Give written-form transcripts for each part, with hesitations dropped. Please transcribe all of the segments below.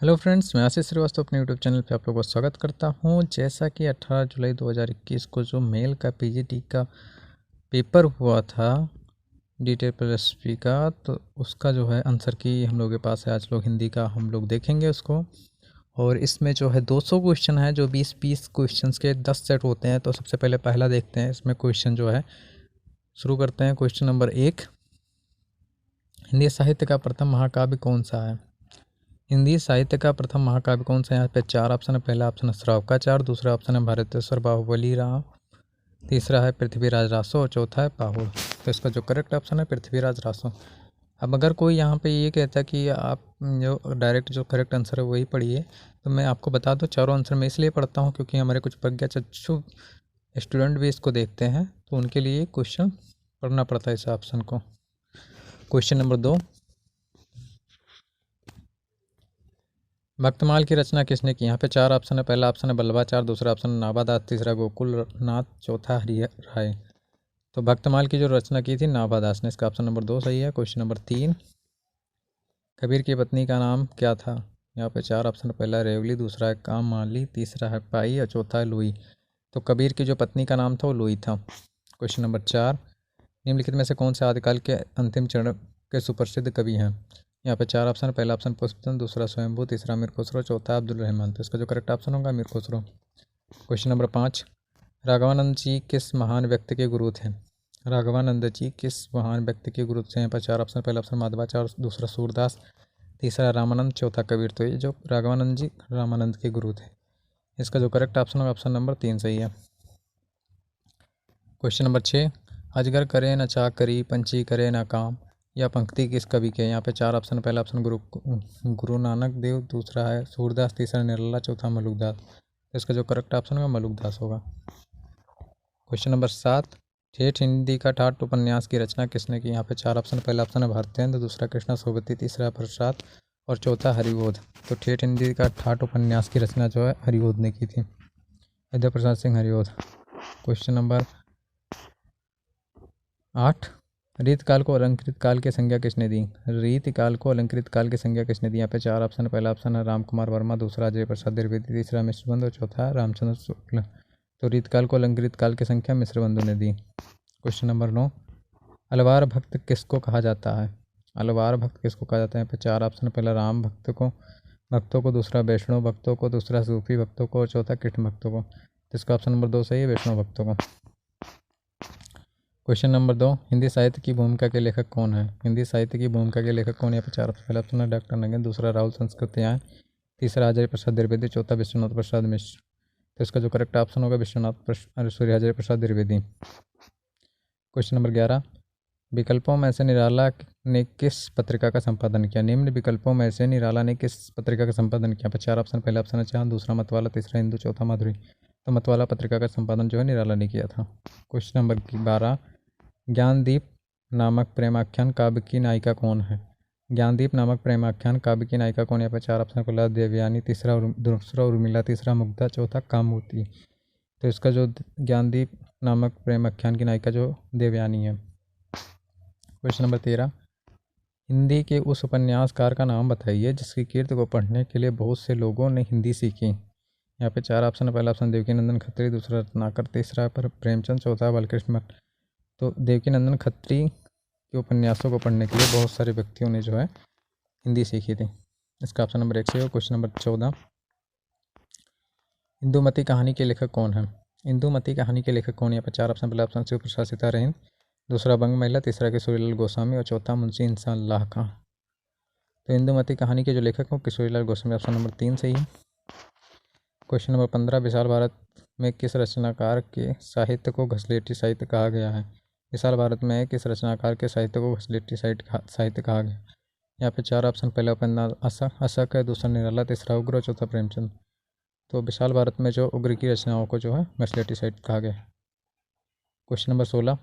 Hello friends, मैं आशीष श्रीवास्तव अपने YouTube channel पे आप लोगों को स्वागत करता हूं। जैसा कि 18 जुलाई 2021 को जो मेल का पीजीटी का पेपर हुआ था डीटेल प्लस पी का, तो उसका जो है आंसर की हम लोगों के पास है। आज लोग हिंदी का हम लोग देखेंगे उसको। और इसमें जो है 200 क्वेश्चन है, जो 20-20 क्वेश्चन के 10 सेट होते हैं। तो सबसे पहले पहला देखते हैं। इसमें क्वेश्चन जो है शुरू करते हैं। क्वेश्चन नंबर 1, हिंदी साहित्य का प्रथम महाकाव्य कौन सा है? हिंदी साहित्य का प्रथम महाकाव्य कौन सा है? यहाँ पे 4 ऑप्शन है। पहला ऑप्शन है श्रावकाचार, दूसरा ऑप्शन है भारतेश्वर बाहुबली राव, तीसरा है पृथ्वीराज रासो और चौथा है पाहुड़। तो इसका जो करेक्ट ऑप्शन है पृथ्वीराज रासो। अब अगर कोई यहाँ पे ये कहता है कि आप जो डायरेक्ट जो करेक्ट आंसर है वही पढ़िए, तो मैं आपको बता दूँ चारों आंसर मैं इसलिए पढ़ता हूँ क्योंकि हमारे कुछ प्रज्ञाचक्षु स्टूडेंट भी इसको देखते हैं, तो उनके लिए क्वेश्चन पढ़ना पड़ता है इस ऑप्शन को। क्वेश्चन नंबर 2, भक्तमाल की रचना किसने की? यहाँ पे 4 ऑप्शन है। पहला ऑप्शन है बल्लभाचार, दूसरा ऑप्शन नाभादास, तीसरा गोकुलनाथ, चौथा हरि राय। तो भक्तमाल की जो रचना की थी नाभादास ने। इसका ऑप्शन नंबर 2 सही है। क्वेश्चन नंबर 3, कबीर की पत्नी का नाम क्या था? यहाँ पे 4 ऑप्शन है। पहला है रेवली, दूसरा है काममाली, तीसरा है पाई और चौथा है लुई। तो कबीर की जो पत्नी का नाम था वो लुई था। क्वेश्चन नंबर 4, निम्नलिखित में से कौन से आदिकाल के अंतिम चरण के सुप्रसिद्ध कवि हैं? यहाँ पे 4 ऑप्शन है। पहला ऑप्शन पुष्पचंद, दूसरा स्वयंभू, तीसरा मीर खुसरो, चौथा अब्दुल रहमान। तो इसका जो करेक्ट ऑप्शन होगा मीर खुसरो। क्वेश्चन नंबर 5, राघवानंद जी किस महान व्यक्ति के गुरु थे? राघवानंद जी किस महान व्यक्ति के गुरु थे? यहाँ पर 4 ऑप्शन। पहला ऑप्शन माधवाचार्य, दूसरा सूरदास, तीसरा रामानंद, चौथा कबीर। तो ये जो राघवानंद जी रामानंद के गुरु थे। इसका जो करेक्ट ऑप्शन होगा ऑप्शन नंबर 3 सही है। क्वेश्चन नंबर 6, अजगर करे न चाकरी, पंछी करे न काम, यह पंक्ति किस कवि के? यहाँ पे 4 ऑप्शन। पहला ऑप्शन गुरु नानक देव, दूसरा है सूरदास, तीसरा निराला, चौथा मलुकदास। तो इसका जो करेक्ट ऑप्शन होगा मलुकदास होगा। क्वेश्चन नंबर 7, ठेठ हिंदी का ठाट उपन्यास की रचना किसने की? यहाँ पे 4 ऑप्शन। पहला ऑप्शन है भारतेंद्र, दूसरा कृष्णा सोबती, तीसरा प्रसाद और चौथा हरिबोध। तो ठेठ हिंदी का ठाट उपन्यास की रचना जो है हरिबोध ने की थी, विद्या प्रसाद सिंह हरिबोध। क्वेश्चन नंबर 8, रीतकाल को अलंकृत काल की संज्ञा किसने दी? रीतकाल को अलंकृत काल की संज्ञा किसने दी? यहाँ पे 4 ऑप्शन है। पहला ऑप्शन है राम कुमार वर्मा, दूसरा अजय प्रसाद द्विवेदी, तीसरा मिश्रबंधु और चौथा रामचंद्र शुक्ल। तो रीतकाल को अलंकृत काल की संख्या मिश्रबंधु ने दी। क्वेश्चन नंबर 9, अलवार भक्त किसको कहा जाता है? अलवार भक्त किसको कहा जाता है? यहाँ पे 4 ऑप्शन है। पहला राम भक्तों को, दूसरा वैष्णव भक्तों को, दूसरा सूफी भक्तों को और चौथा कृष्ण भक्तों को। तो इसका ऑप्शन नंबर 2 सही है, वैष्णव भक्तों को। क्वेश्चन नंबर 2, हिंदी साहित्य की भूमिका के लेखक कौन है? हिंदी साहित्य की भूमिका के लेखक कौन है? यहाँ पे 4 ऑप्शन। पहला ऑप्शन है डॉक्टर नगेंद्र, दूसरा राहुल संस्कृत्यायन, तीसरा अजय प्रसाद द्विवेदी, चौथा विश्वनाथ प्रसाद मिश्र। तो इसका जो करेक्ट ऑप्शन होगा अजय प्रसाद द्विवेदी। क्वेश्चन नंबर 11, विकल्पों में से निराला ने किस पत्रिका का संपादन किया? निम्न विकल्पों में से निराला ने किस पत्रिका का संपादन किया? 4 ऑप्शन। पहला ऑप्शन है चांद, दूसरा मतवाला, तीसरा हिंदू, चौथा माधुरी। तो मतवाला पत्रिका का संपादन जो है निराला ने किया था। क्वेश्चन नंबर 12, ज्ञानदीप नामक प्रेमाख्यान काव्य की नायिका कौन है? ज्ञानदीप नामक प्रेमाख्यान काव्य की नायिका कौन है? यहाँ पर 4 ऑप्शन। पहला देवयानी, दूसरा उर्मिला, तीसरा मुग्धा, चौथा कामूर्ति। तो इसका जो ज्ञानदीप नामक प्रेमाख्यान की नायिका जो देवयानी है। क्वेश्चन नंबर 13, हिंदी के उस उपन्यासकार का नाम बताइए जिसकी कीर्ति को पढ़ने के लिए बहुत से लोगों ने हिंदी सीखी। यहाँ पे 4 ऑप्शन है। पहला ऑप्शन देवकीनंदन खत्री, दूसरा रत्नाकर, तीसरा पर प्रेमचंद, चौथा बालकृष्ण भट्ट। तो देवकीनंदन खत्री के उपन्यासों को पढ़ने के लिए बहुत सारे व्यक्तियों ने जो है हिंदी सीखी थी। इसका ऑप्शन नंबर 1 सही हो। क्वेश्चन नंबर 14, इंदुमती कहानी के लेखक कौन है? इंदुमती कहानी के लेखक कौन है? यहाँ पर 4 ऑप्शन। पहला ऑप्शन शिव प्रसाद सितारहीन, दूसरा बंग महिला, तीसरा किशोरीलाल गोस्वामी और चौथा मुंशी इंसानल्लाह खां। तो इंदुमती कहानी के जो लेखक हो किशोरीलाल गोस्वामी। ऑप्शन नंबर 3 सही है। क्वेश्चन नंबर 15, विशाल भारत में किस रचनाकार के साहित्य को घसलेटी साहित्य कहा गया है? विशाल भारत में किस रचनाकार के साहित्य को घसलेटी साहित्य कहा गया? यहाँ पे 4 ऑप्शन। पहला उपन्यास अशक है, दूसरा निराला, तीसरा उग्र और चौथा प्रेमचंद। तो विशाल भारत में जो उग्र की रचनाओं को जो है घसलेटी साहित्य कहा गया। क्वेश्चन नंबर 16,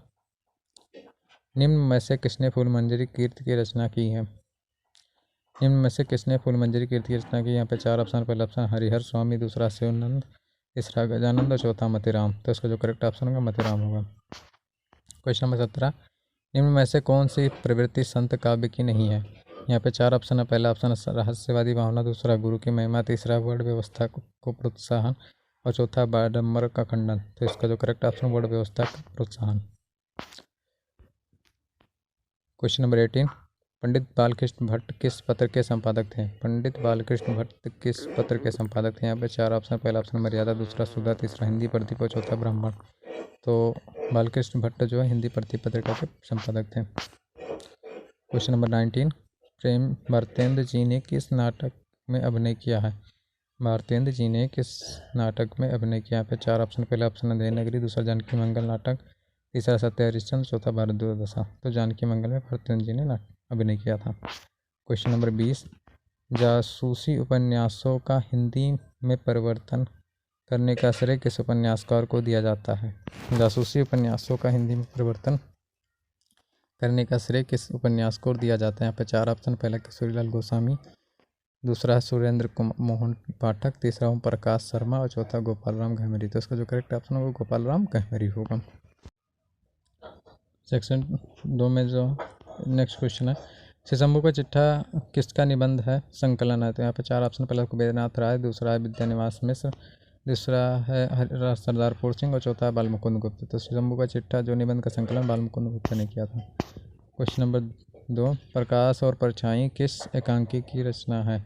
निम्न में से किसने फूलमंजरी कीर्ति की रचना की है? निम्न में से किसने फूलमंजरी कीर्ति की रचना की? यहाँ पे 4 ऑप्शन। पहला ऑप्शन हरिहर स्वामी, दूसरा शिवानंद, तीसरा गजानंद और चौथा मतीराम। तो इसका जो करेक्ट ऑप्शन होगा मतीराम होगा। क्वेश्चन नंबर 17, निम्न में से कौन सी प्रवृत्ति संत काव्य की नहीं है? यहाँ पे 4 ऑप्शन है। पहला ऑप्शन है रहस्यवादी भावना, दूसरा गुरु की महिमा, तीसरा वर्ड व्यवस्था को प्रोत्साहन और चौथा बाडम्बर का खंडन। तो इसका जो करेक्ट ऑप्शन वर्ड व्यवस्था का प्रोत्साहन। क्वेश्चन नंबर 18, पंडित बालकृष्ण भट्ट किस पत्र के संपादक थे? पंडित बालकृष्ण भट्ट किस पत्र के संपादक थे? यहाँ पे 4 ऑप्शन। पहला ऑप्शन मर्यादा, दूसरा सुधा, तीसरा हिंदी प्रदीप और चौथा ब्राह्मण। तो बालकृष्ण भट्ट जो है हिंदी प्रदीप पत्रिका के संपादक थे। क्वेश्चन नंबर 19, प्रेम भारतेंद्र जी ने किस नाटक में अभिनय किया है? भारतेंद्र जी ने किस नाटक में अभिनय किया? यहाँ पे 4 ऑप्शन। पहला ऑप्शन है देवनागरी, दूसरा जानकी मंगल नाटक, तीसरा सत्य हरिश्चंद्र, चौथा भारत दुर्दशा। तो जानकी मंगल में भारतेंद्र जी ने अभिनय किया था। क्वेश्चन नंबर 20, जासूसी उपन्यासों का हिंदी में परिवर्तन करने का श्रेय किस उपन्यासकार को दिया जाता है? जासूसी उपन्यासों का हिंदी में परिवर्तन करने का श्रेय किस उपन्यास को दिया जाता है? यहाँ पे 4 ऑप्शन। पहला किशोरीलाल गोस्वामी, दूसरा है सुरेंद्र मोहन पाठक, तीसरा ओम प्रकाश शर्मा और चौथा गोपाल राम गहमेरी। तो इसका जो करेक्ट ऑप्शन होगा गोपाल राम गहमेरी होगा। सेक्शन 2 में जो नेक्स्ट क्वेश्चन है, शिशंभू का चिट्ठा किसका निबंध है, संकलन है? तो यहाँ पे 4 ऑप्शन। पहला कुबेरनाथ राय, दूसरा है विद्यानिवास मिश्र, दूसरा है सरदार पुर सिंह और चौथा है बालमुकुंद गुप्त। तो शिशंभू का चिट्ठा जो निबंध का संकलन बालमुकुंद गुप्त ने किया था। क्वेश्चन नंबर 2, प्रकाश और परछाई किस एकांकी की रचना है?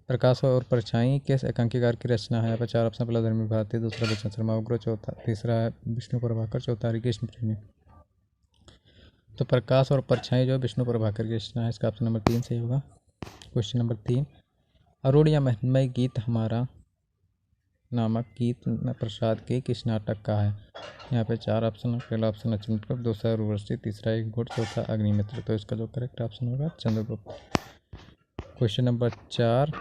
प्रकाश और परछाई किस एकांकीकार की रचना है? यहाँ पर 4 ऑप्शन। पहला धर्मी भारती, दूसरा बच्चन शर्मा उग्र, चौथा तीसरा है विष्णु प्रभाकर, चौथा हरिकृष्ण प्रेमी। तो प्रकाश और परछाई जो विष्णु प्रभाकर की रचना है, इसका ऑप्शन नंबर 3 सही होगा। क्वेश्चन नंबर 3, अरुण या महन्मय गीत हमारा नामक गीत प्रसाद के किस नाटक का है? यहाँ पे 4 ऑप्शन है। पहला ऑप्शन है चंद्रगुप्त, दूसरा उर्वशी, तीसरा एक घोट, चौथा अग्निमित्र। तो इसका जो करेक्ट ऑप्शन होगा चंद्रगुप्त। क्वेश्चन नंबर 4,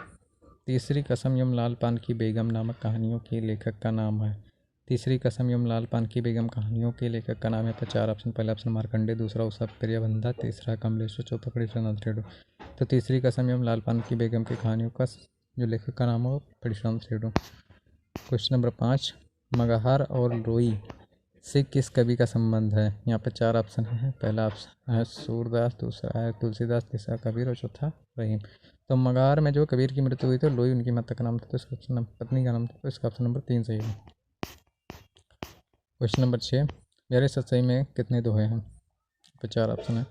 तीसरी कसम यमलाल पान की बेगम नामक कहानियों के लेखक का नाम है? तीसरी कसम यमलाल पान की बेगम कहानियों के लेखक का नाम है? पर 4 ऑप्शन। पहला ऑप्शन मार्कंडे, दूसरा उषा प्रियबंधा, तीसरा कमलेश्वर, चौथा परेशनाथ रेडो। तो तीसरी कसम यमलाल पान की बेगम की कहानियों का जो लेखक का नाम है वो Pareshnath redo. Question number 5, Maghar और लोई से किस कवि का संबंध है? यहाँ पे 4 ऑप्शन है। पहला ऑप्शन है सूरदास, दूसरा है तुलसीदास, तीसरा कबीर और चौथा रहीम। तो मगहर में जो कबीर की मृत्यु हुई थी, लोई उनकी माता का नाम था, तो इसका ऑप्शन पत्नी का नाम था, तो इसका ऑप्शन नंबर 3 सही है। क्वेश्चन नंबर 6, गहरे सतसई में कितने दोहे हैं? पे 4 ऑप्शन है।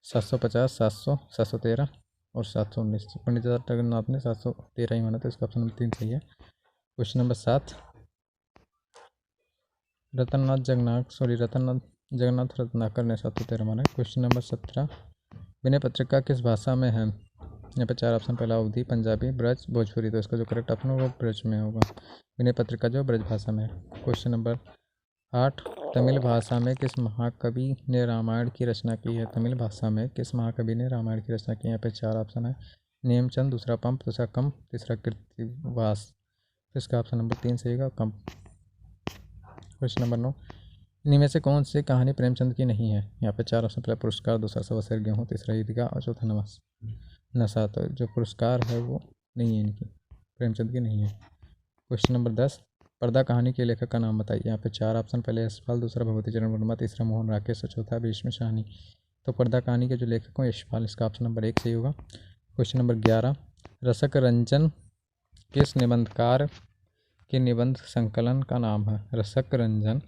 750, 700, 713 और 719। पंडित जगन्नाथ ने 713 ही माना, तो इसका ऑप्शन नंबर 3 सही है। क्वेश्चन नंबर 7, रतननाथ जगन्नाथ रत्नाकर ने 713 माना। क्वेश्चन नंबर 17, विनय पत्रिका किस भाषा में है? यहाँ पे 4 ऑप्शन। पहला अवधी, पंजाबी, ब्रज, भोजपुरी। तो इसका जो करेक्ट ऑप्शन होगा ब्रज में होगा। विनय पत्रिका जो ब्रज भाषा में है। क्वेश्चन नंबर 8, तमिल भाषा में किस महाकवि ने रामायण की रचना की है? तमिल भाषा में किस महाकवि ने रामायण की रचना की है? यहाँ पे 4 ऑप्शन है। नेमचंद, दूसरा पंप, दूसरा कम, तीसरा कृतिवास। तो इसका ऑप्शन नंबर 3 सही होगा, कम। क्वेश्चन नंबर 9, इनमें से कौन सी कहानी प्रेमचंद की नहीं है? यहाँ पे 4 ऑप्शन। पहला पुरस्कार, दूसरा सवा शेर गेहूँ, तीसरा ईदगाह और चौथा नशा। तो जो पुरस्कार है वो नहीं है, इनकी प्रेमचंद की नहीं है। क्वेश्चन नंबर 10, पर्दा कहानी के लेखक का नाम बताइए। यहाँ पे 4 ऑप्शन। पहले यशपाल, दूसरा भगवती चरण वर्मा, तीसरा मोहन राकेश और चौथा भीष्म शाहनी। तो पर्दा कहानी के जो लेखक हैं यशपाल, इसका ऑप्शन नंबर 1 सही होगा। क्वेश्चन नंबर 11, रसक रंजन किस निबंधकार के निबंध संकलन का नाम है? रसक रंजन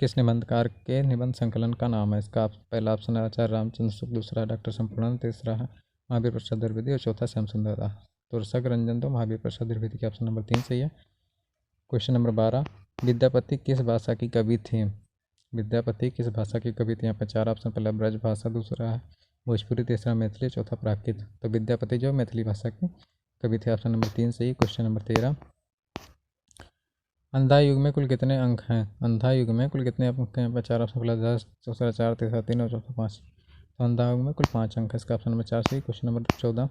किस निबंधकार के निबंध संकलन का नाम है? इसका पहला ऑप्शन है आचार्य रामचंद्र शुक्ल, दूसरा डॉक्टर संपूर्ण, तीसरा है महावीर प्रसाद द्विवेदी और चौथा श्याम सुंदर दास। तो रसक रंजन तो महावीर प्रसाद द्विवेदी के ऑप्शन नंबर 3 सही है। क्वेश्चन नंबर 12, विद्यापति किस भाषा की कवि थे? विद्यापति किस भाषा की कवि थे? यहाँ पर 4 ऑप्शन। पहला ब्रज भाषा, दूसरा है भोजपुरी, तीसरा मैथिली, चौथा प्राकृत। तो विद्यापति जो मैथिली भाषा के कवि थे, ऑप्शन नंबर 3 सही। क्वेश्चन नंबर 13, अंधा युग में कुल कितने अंक हैं? अंधा युग में कुल कितने अंक हैं? 4 ऑप्शन। पहला 10, दूसरा 4, तीसरा 3 और चौथा 5। तो अंधा युग में कुल 5 अंक है, इसका ऑप्शन नंबर 4 सही। क्वेश्चन नंबर 14,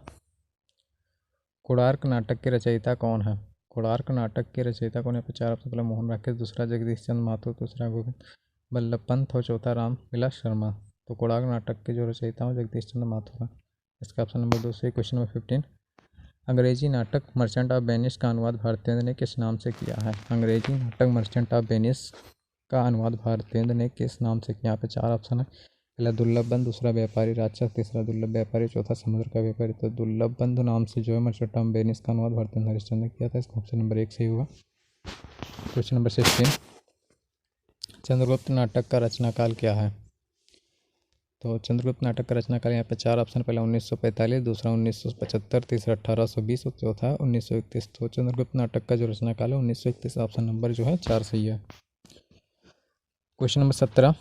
कोणार्क नाटक के रचयिता कौन है? कोणार्क नाटक के रचयिता कौन है? 4 ऑप्शन। पहला मोहन राकेश, दूसरा जगदीश चंद्र माथुर, दूसरा गोविंद बल्लभ पंत और चौथा राम विलास शर्मा। तो कोणार्क नाटक के जो रचयिता हैं जगदीश चंद्र माथुर है, इसका ऑप्शन नंबर 2 सही। क्वेश्चन नंबर 15, अंग्रेजी नाटक मर्चेंट ऑफ वेनिस का अनुवाद भारतेंद्र ने किस नाम से किया है? अंग्रेजी नाटक मर्चेंट ऑफ वेनिस का अनुवाद भारतेंद्र ने किस नाम से किया? यहाँ पे 4 ऑप्शन है। पहला दुर्लभ बंधु, दूसरा व्यापारी राक्षस, तीसरा दुर्लभ व्यापारी, चौथा समुद्र का व्यापारी। तो दुर्लभ बंधु नाम से जो है मर्चेंट वेनिस का अनुवाद भरतन हरिश्चंद्र ने किया था। इसका ऑप्शन नंबर 1 सही होगा। क्वेश्चन नंबर 16, चंद्रगुप्त नाटक का रचना काल क्या है? तो चंद्रगुप्त नाटक का रचना काल यहाँ पे 4 ऑप्शन, पहला 1945, दूसरा 1975, तीसरा 1820 और चौथा 1931। तो चंद्रगुप्त नाटक का जो रचना काल है 1931, ऑप्शन नंबर जो है 4 सही है। क्वेश्चन नंबर 17,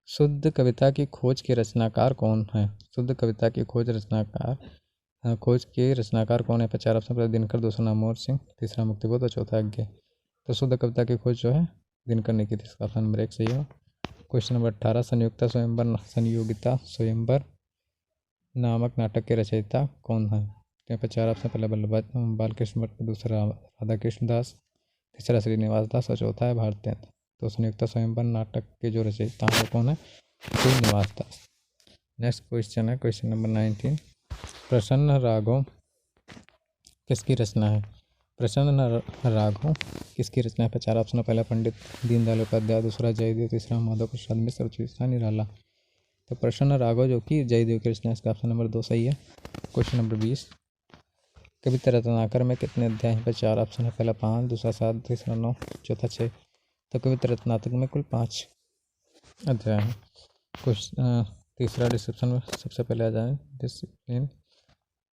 शुद्ध कविता की खोज के रचनाकार कौन है? शुद्ध कविता की खोज के रचनाकार कौन है? 4 ऑप्शन, पहला दिनकर, दूसरा नामवर सिंह, तीसरा मुक्तिबोध और चौथा अज्ञे। तो शुद्ध कविता की खोज जो है दिनकर ने की थी। इसका ऑप्शन नंबर 1 सही है। क्वेश्चन नंबर 18, संयोगिता स्वयंवर नामक नाटक के रचयिता कौन है? यहाँ पर 4 ऑप्शन, पहला वल्लभ बालकृष्ण भट्ट, दूसरा राधा कृष्ण दास, तीसरा श्रीनिवास दास और चौथा है भारतेंद्र। तो संयुक्ता स्वयंवर नाटक के जो रचयिता है कौन है? श्रीनिवास दास। नेक्स्ट क्वेश्चन है क्वेश्चन नंबर 19, प्रसन्न रागों किसकी रचना है? प्रसन्न रागों किसकी रचना है? 4 ऑप्शन, पहला पंडित दीनदयाल उपाध्याय, दूसरा जयदेव, तीसरा माधव प्रसाद मिश्र और चौथा निराला। तो प्रसन्न रागों जो कि जयदेव की रचना है, इसका ऑप्शन नंबर 2 सही है। क्वेश्चन नंबर 20, कविता रत्नाकर में कितने अध्याय हैं? 4 ऑप्शन है, पहला 5, दूसरा 7, तीसरा 9, चौथा 6। तो कविता रत्नाकर में कुल 5 अध्याय हैं। तीसरा डिस्क्रिप्शन में सबसे पहले आ जाए डिसिप्लिन।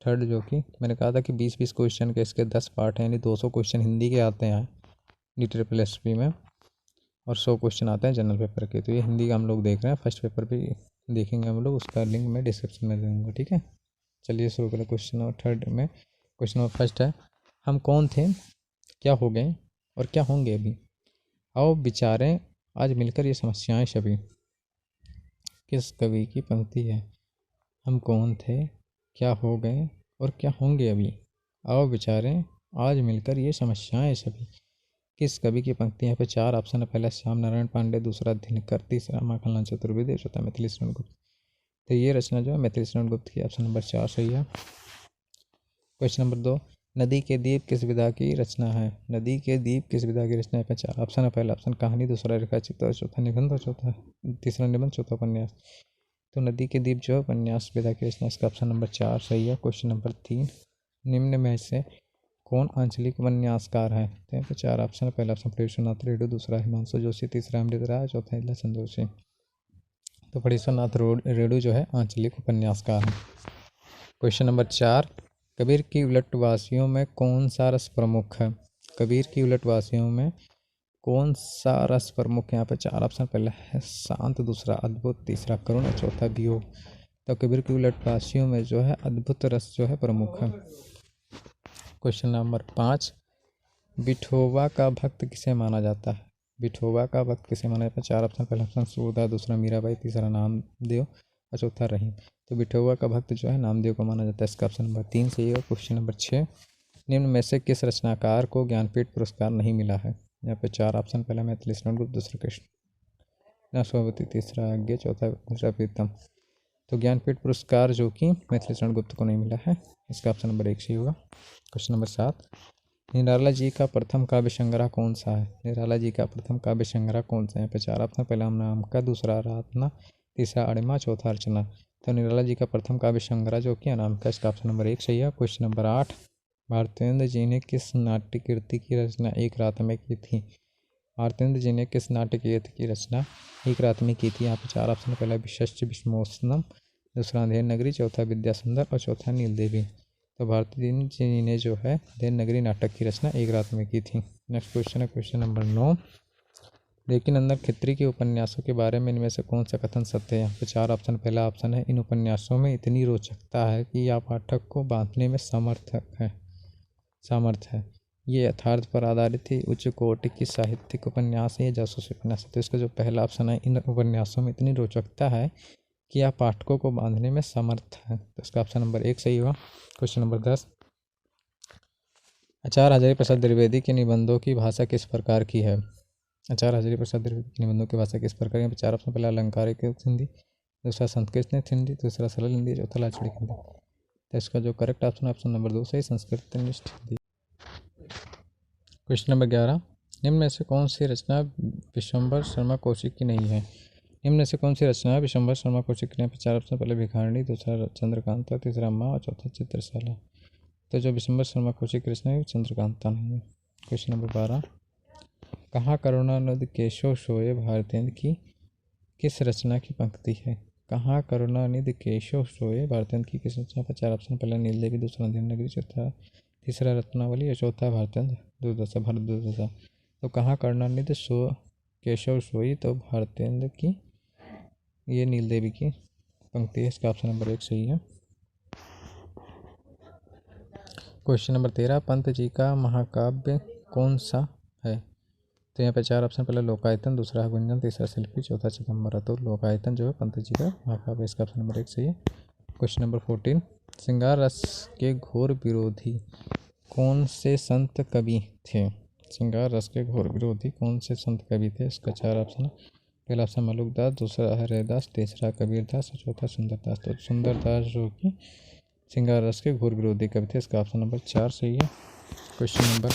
थर्ड जो कि मैंने कहा था कि 20-20 क्वेश्चन के इसके 10 पार्ट हैं, यानी 200 क्वेश्चन हिंदी के आते हैं DSSP में और 100 क्वेश्चन आते हैं जनरल पेपर के। तो ये हिंदी का हम लोग देख रहे हैं, फर्स्ट पेपर भी देखेंगे हम लोग, उसका लिंक मैं डिस्क्रिप्शन में दे दूँगा, ठीक है। चलिए शुरू करें। क्वेश्चन नंबर थर्ड में क्वेश्चन नंबर फर्स्ट है, हम कौन थे, क्या हो गए और क्या होंगे अभी? आओ विचारें आज मिलकर ये समस्याएं सभी। किस कवि की पंक्ति है? हम कौन थे, क्या हो गए और क्या होंगे अभी, आओ विचारें आज मिलकर ये समस्याएं सभी। किस कवि की पंक्ति? यहाँ पे 4 ऑप्शन है, पहला श्याम नारायण पांडे, दूसरा दिनकर, तीसरा माखनलाल चतुर्वेदी, चौथा मैथिली शरण गुप्त। तो ये रचना जो है मैथिली शरण गुप्त की, ऑप्शन नंबर 4 सही है। क्वेश्चन नंबर 2, नदी के द्वीप किस विधा की रचना है? नदी के द्वीप किस विधा की रचना है? 4 ऑप्शन है, पहला ऑप्शन कहानी, दूसरा रेखाचित्र, चौथा निबंध और तीसरा निबंध, चौथा उपन्यास। तो नदी के द्वीप जो है उपन्यास विधा की रचना, इसका ऑप्शन नंबर 4 सही है। क्वेश्चन नंबर 3, निम्न में से कौन आंचलिक उपन्यासकार है? तो यहाँ पे 4 ऑप्शन है, पहला ऑप्शन फणीश्वरनाथ रेणु, दूसरा हिमांशु जोशी, तीसरा अमृत राय, चौथा लसन जोशी। तो फणीश्वरनाथ रेणु जो है आंचलिक उपन्यासकार है। क्वेश्चन नंबर 4, कबीर की उलटवासियों में कौन सा रस प्रमुख है? कबीर की उलटवासियों में कौन सा रस प्रमुख है? यहाँ पे 4 ऑप्शन, पहला है शांत, दूसरा अद्भुत, तीसरा करुण और चौथा वियोग। तो कबीर की उलटवासियों में जो है अद्भुत रस जो है प्रमुख है। क्वेश्चन नंबर 5, विठोबा का भक्त किसे माना जाता है? विठोबा का भक्त किसे माना जाता है? 4 ऑप्शन, पहला ऑप्शन सूरदास, दूसरा मीराबाई, तीसरा नामदेव और चौथा रहीम। तो विठोबा का भक्त जो है नामदेव को माना जाता है, इसका ऑप्शन नंबर 3 सही है। क्वेश्चन नंबर 6, निम्न में से किस रचनाकार को ज्ञानपीठ पुरस्कार नहीं मिला है? यहाँ पे 4 ऑप्शन, पहला मैथिली शरण गुप्त, दूसरा कृष्ण सोबती, तीसरा अज्ञे, चौथा प्रीतम। तो ज्ञानपीठ पुरस्कार जो कि मैथिली शरण गुप्त को नहीं मिला है, इसका ऑप्शन नंबर 1 सही होगा। क्वेश्चन नंबर 7, निराला जी का प्रथम काव्य संग्रह कौन सा है? निराला जी का प्रथम काव्य संग्रह कौन सा है? यहाँ पे 4 ऑप्शन, पहला नाम का, दूसरा रातना, तीसरा अणिमा, चौथा अर्चना। तो निराला जी का प्रथम काव्य संग्रह जो कि अनाम का, इसका ऑप्शन नंबर 1 सही है। क्वेश्चन नंबर 8, भारतेंद्र जी ने किस नाट्य कृति की रचना एक रात में की थी? भारतेंद्र जी ने किस नाट्य कृति की रचना एक रात में की थी? यहाँ पे 4 ऑप्शन, पहला विशस्य विष्णोत्सनम, दूसरा अंधेर नगरी, चौथा विद्या सुंदर और चौथा नील देवी। तो भारतेंद्र जी ने जो है अंधेर नगरी नाटक की रचना एक रात में की थी। नेक्स्ट क्वेश्चन है क्वेश्चन नंबर 9, देवकीनंदन खत्री के उपन्यासों के बारे में इनमें से कौन सा कथन सत्य है? यहाँ पे 4 ऑप्शन, पहला ऑप्शन है, इन उपन्यासों में इतनी रोचकता है कि यह पाठक को बांधने में सामर्थ है। ये यथार्थ पर आधारित ही उच्च कोटि की साहित्यिक उपन्यास है, जासूसी उपन्यास है। तो इसका जो पहला ऑप्शन है, इन उपन्यासों में इतनी रोचकता है कि यह पाठकों को बांधने में समर्थ है, तो इसका ऑप्शन नंबर 1 सही होगा। क्वेश्चन नंबर 10, आचार्य हजारी प्रसाद द्विवेदी के निबंधों की भाषा किस प्रकार की है? आचार्य हजारी प्रसाद द्विवेदी के निबंधों की भाषा किस प्रकार की? 4 ऑप्शन, पहला अलंकारिक हिंदी, दूसरा संस्कृत हिंदी, दूसरा सरल हिंदी, चौथा लाक्षणिक हिंदी। तो इसका जो करेक्ट ऑप्शन ऑप्शन नंबर 2 सही, संस्कृत हिंदी। क्वेश्चन नंबर 11, निम्न में से कौन सी रचना विश्वम्भर शर्मा कौशिक की नहीं है? निम्न से कौन सी रचना है? विशंबर शर्मा कौशिक ने 4 ऑप्शन, पहले भिखारणी, दूसरा चंद्रकांता, तीसरा माँ और चौथा चित्रशाला। तो जो विशंबर शर्मा कौशिक की रचना है चंद्रकांता नहीं है। क्वेश्चन नंबर 12, कहाँ करुणानिधि केशव सोए भारतेंद्र की किस रचना की पंक्ति है? कहाँ करुणानिधि केशव सोए भारतेंद्र की किस रचना पर? 4 ऑप्शन, पहला नीलदेवी, दूसरा देवनागरी, चौथा तीसरा रत्नावली और चौथा भारतेंद्र दुर्दशा भरत दुर्दशा। तो कहाँ करुणानिधि केशव सोई, तो भारतेंद्र की ये नीलदेवी की पंक्ति है। इसका ऑप्शन नंबर 1 सही है। क्वेश्चन नंबर 13, पंत जी का महाकाव्य कौन सा है? तो यहाँ पे 4 ऑप्शन, पहला लोकायतन, दूसरा गुंजन, तीसरा शिल्पी, चौथा चिदम्बरा। तो लोकायतन जो है पंत जी का महाकाव्य, इसका ऑप्शन नंबर 1 सही है। क्वेश्चन नंबर 14, श्रृंगार रस के घोर विरोधी कौन से संत कवि थे? श्रृंगार रस के घोर विरोधी कौन से संत कवि थे? इसका 4 ऑप्शन है, पहला ऑप्शन मलुकदास, दूसरा हरिदास, तीसरा कबीरदास और चौथा सुंदरदास। तो सुंदरदास जो कि श्रृंगार रस के घोर विरोधी कवि थे, इसका ऑप्शन नंबर 4 सही है। क्वेश्चन नंबर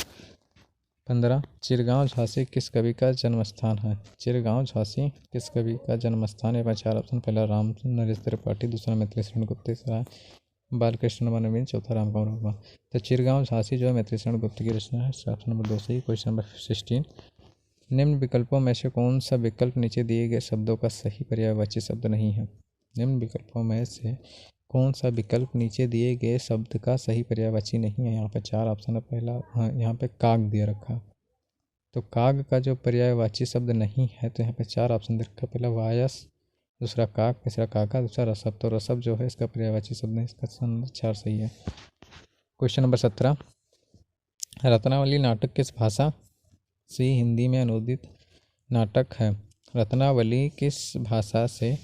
15, चिरगांव झांसी किस कवि का जन्म स्थान है? चिरगांव झांसी किस कवि का जन्म स्थान है? 4 ऑप्शन, पहला राम नरेश त्रिपाठी, दूसरा मैथिली शरण गुप्त, तीसरा बालकृष्ण नवीन, चौथा रामकुमार वर्मा। तो चिरगांव झांसी जो है मैथिली शरण गुप्त की रचना है, ऑप्शन नंबर 2 सही। क्वेश्चन नंबर 16, निम्न विकल्पों में से कौन सा विकल्प नीचे दिए गए शब्दों का सही पर्यायवाची शब्द नहीं है? निम्न विकल्पों में से कौन सा विकल्प नीचे दिए गए शब्द का सही पर्यायवाची नहीं है? यहाँ पे 4 ऑप्शन है, पहला यहाँ पे काग दिया रखा, तो काग का जो पर्यायवाची शब्द नहीं है, तो यहाँ पे 4 ऑप्शन दे रखा, पहला वायस, दूसरा काग, तीसरा काका, दूसरा रसब। तो रसब जो है इसका पर्यायवाची शब्द नहीं, इसका ऑप्शन नंबर 4 सही है। क्वेश्चन नंबर 17, रत्नावली नाटक किस भाषा से हिंदी में अनुदित नाटक है? रत्नावली किस भाषा से